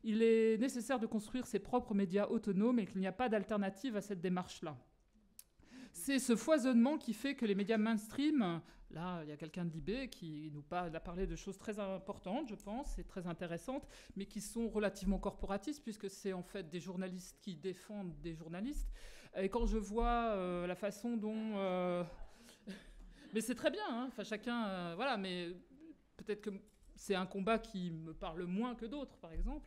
il est nécessaire de construire ses propres médias autonomes et qu'il n'y a pas d'alternative à cette démarche-là. C'est ce foisonnement qui fait que les médias mainstream, là, il y a quelqu'un de l'IB qui a parlé de choses très importantes, je pense, et très intéressantes, mais qui sont relativement corporatistes, puisque c'est en fait des journalistes qui défendent des journalistes. Et quand je vois la façon dont... mais c'est très bien, hein, enfin, chacun... voilà, mais peut-être que c'est un combat qui me parle moins que d'autres, par exemple.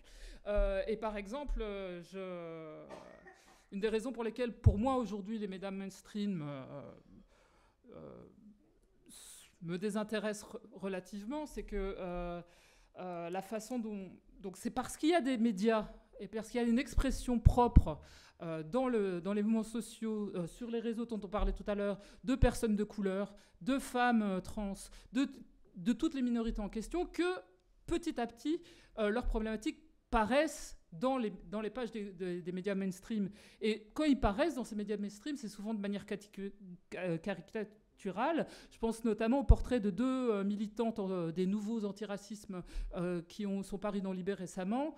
Et par exemple, une des raisons pour lesquelles, pour moi, aujourd'hui, les médias mainstream me désintéressent relativement, c'est que la façon dont... Donc c'est parce qu'il y a des médias et parce qu'il y a une expression propre dans les mouvements sociaux, sur les réseaux dont on parlait tout à l'heure, de personnes de couleur, de femmes trans, de toutes les minorités en question, que petit à petit, leurs problématiques paraissent dans les pages des médias mainstream. Et quand ils paraissent dans ces médias mainstream, c'est souvent de manière caricaturale. Je pense notamment au portrait de 2 militantes des nouveaux antiracismes qui sont parus dans Libé récemment.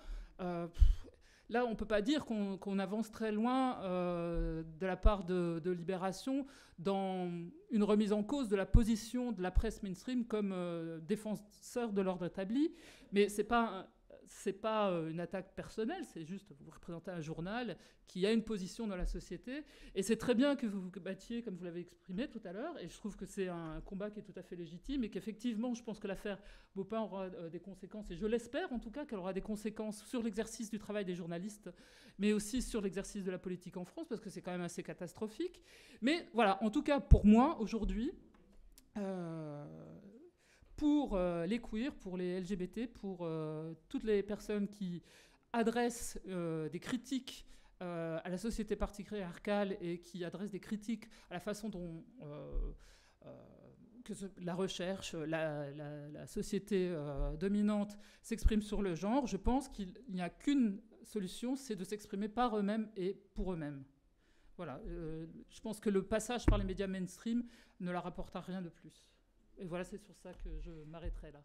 Là, on ne peut pas dire qu'on avance très loin de la part de Libération dans une remise en cause de la position de la presse mainstream comme défenseur de l'ordre établi. Mais ce n'est pas une attaque personnelle, c'est juste vous représentez un journal qui a une position dans la société. Et c'est très bien que vous vous battiez, comme vous l'avez exprimé tout à l'heure. Et je trouve que c'est un combat qui est tout à fait légitime et qu'effectivement, je pense que l'affaire Baupin aura des conséquences. Et je l'espère en tout cas qu'elle aura des conséquences sur l'exercice du travail des journalistes, mais aussi sur l'exercice de la politique en France, parce que c'est quand même assez catastrophique. Mais voilà, en tout cas, pour moi, aujourd'hui... pour les queers, pour les LGBT, pour toutes les personnes qui adressent des critiques à la société patriarcale et qui adressent des critiques à la façon dont la recherche, la société dominante s'exprime sur le genre, je pense qu'il n'y a qu'une solution, c'est de s'exprimer par eux-mêmes et pour eux-mêmes. Voilà, je pense que le passage par les médias mainstream ne leur apportera rien de plus. Et voilà, c'est sur ça que je m'arrêterai là.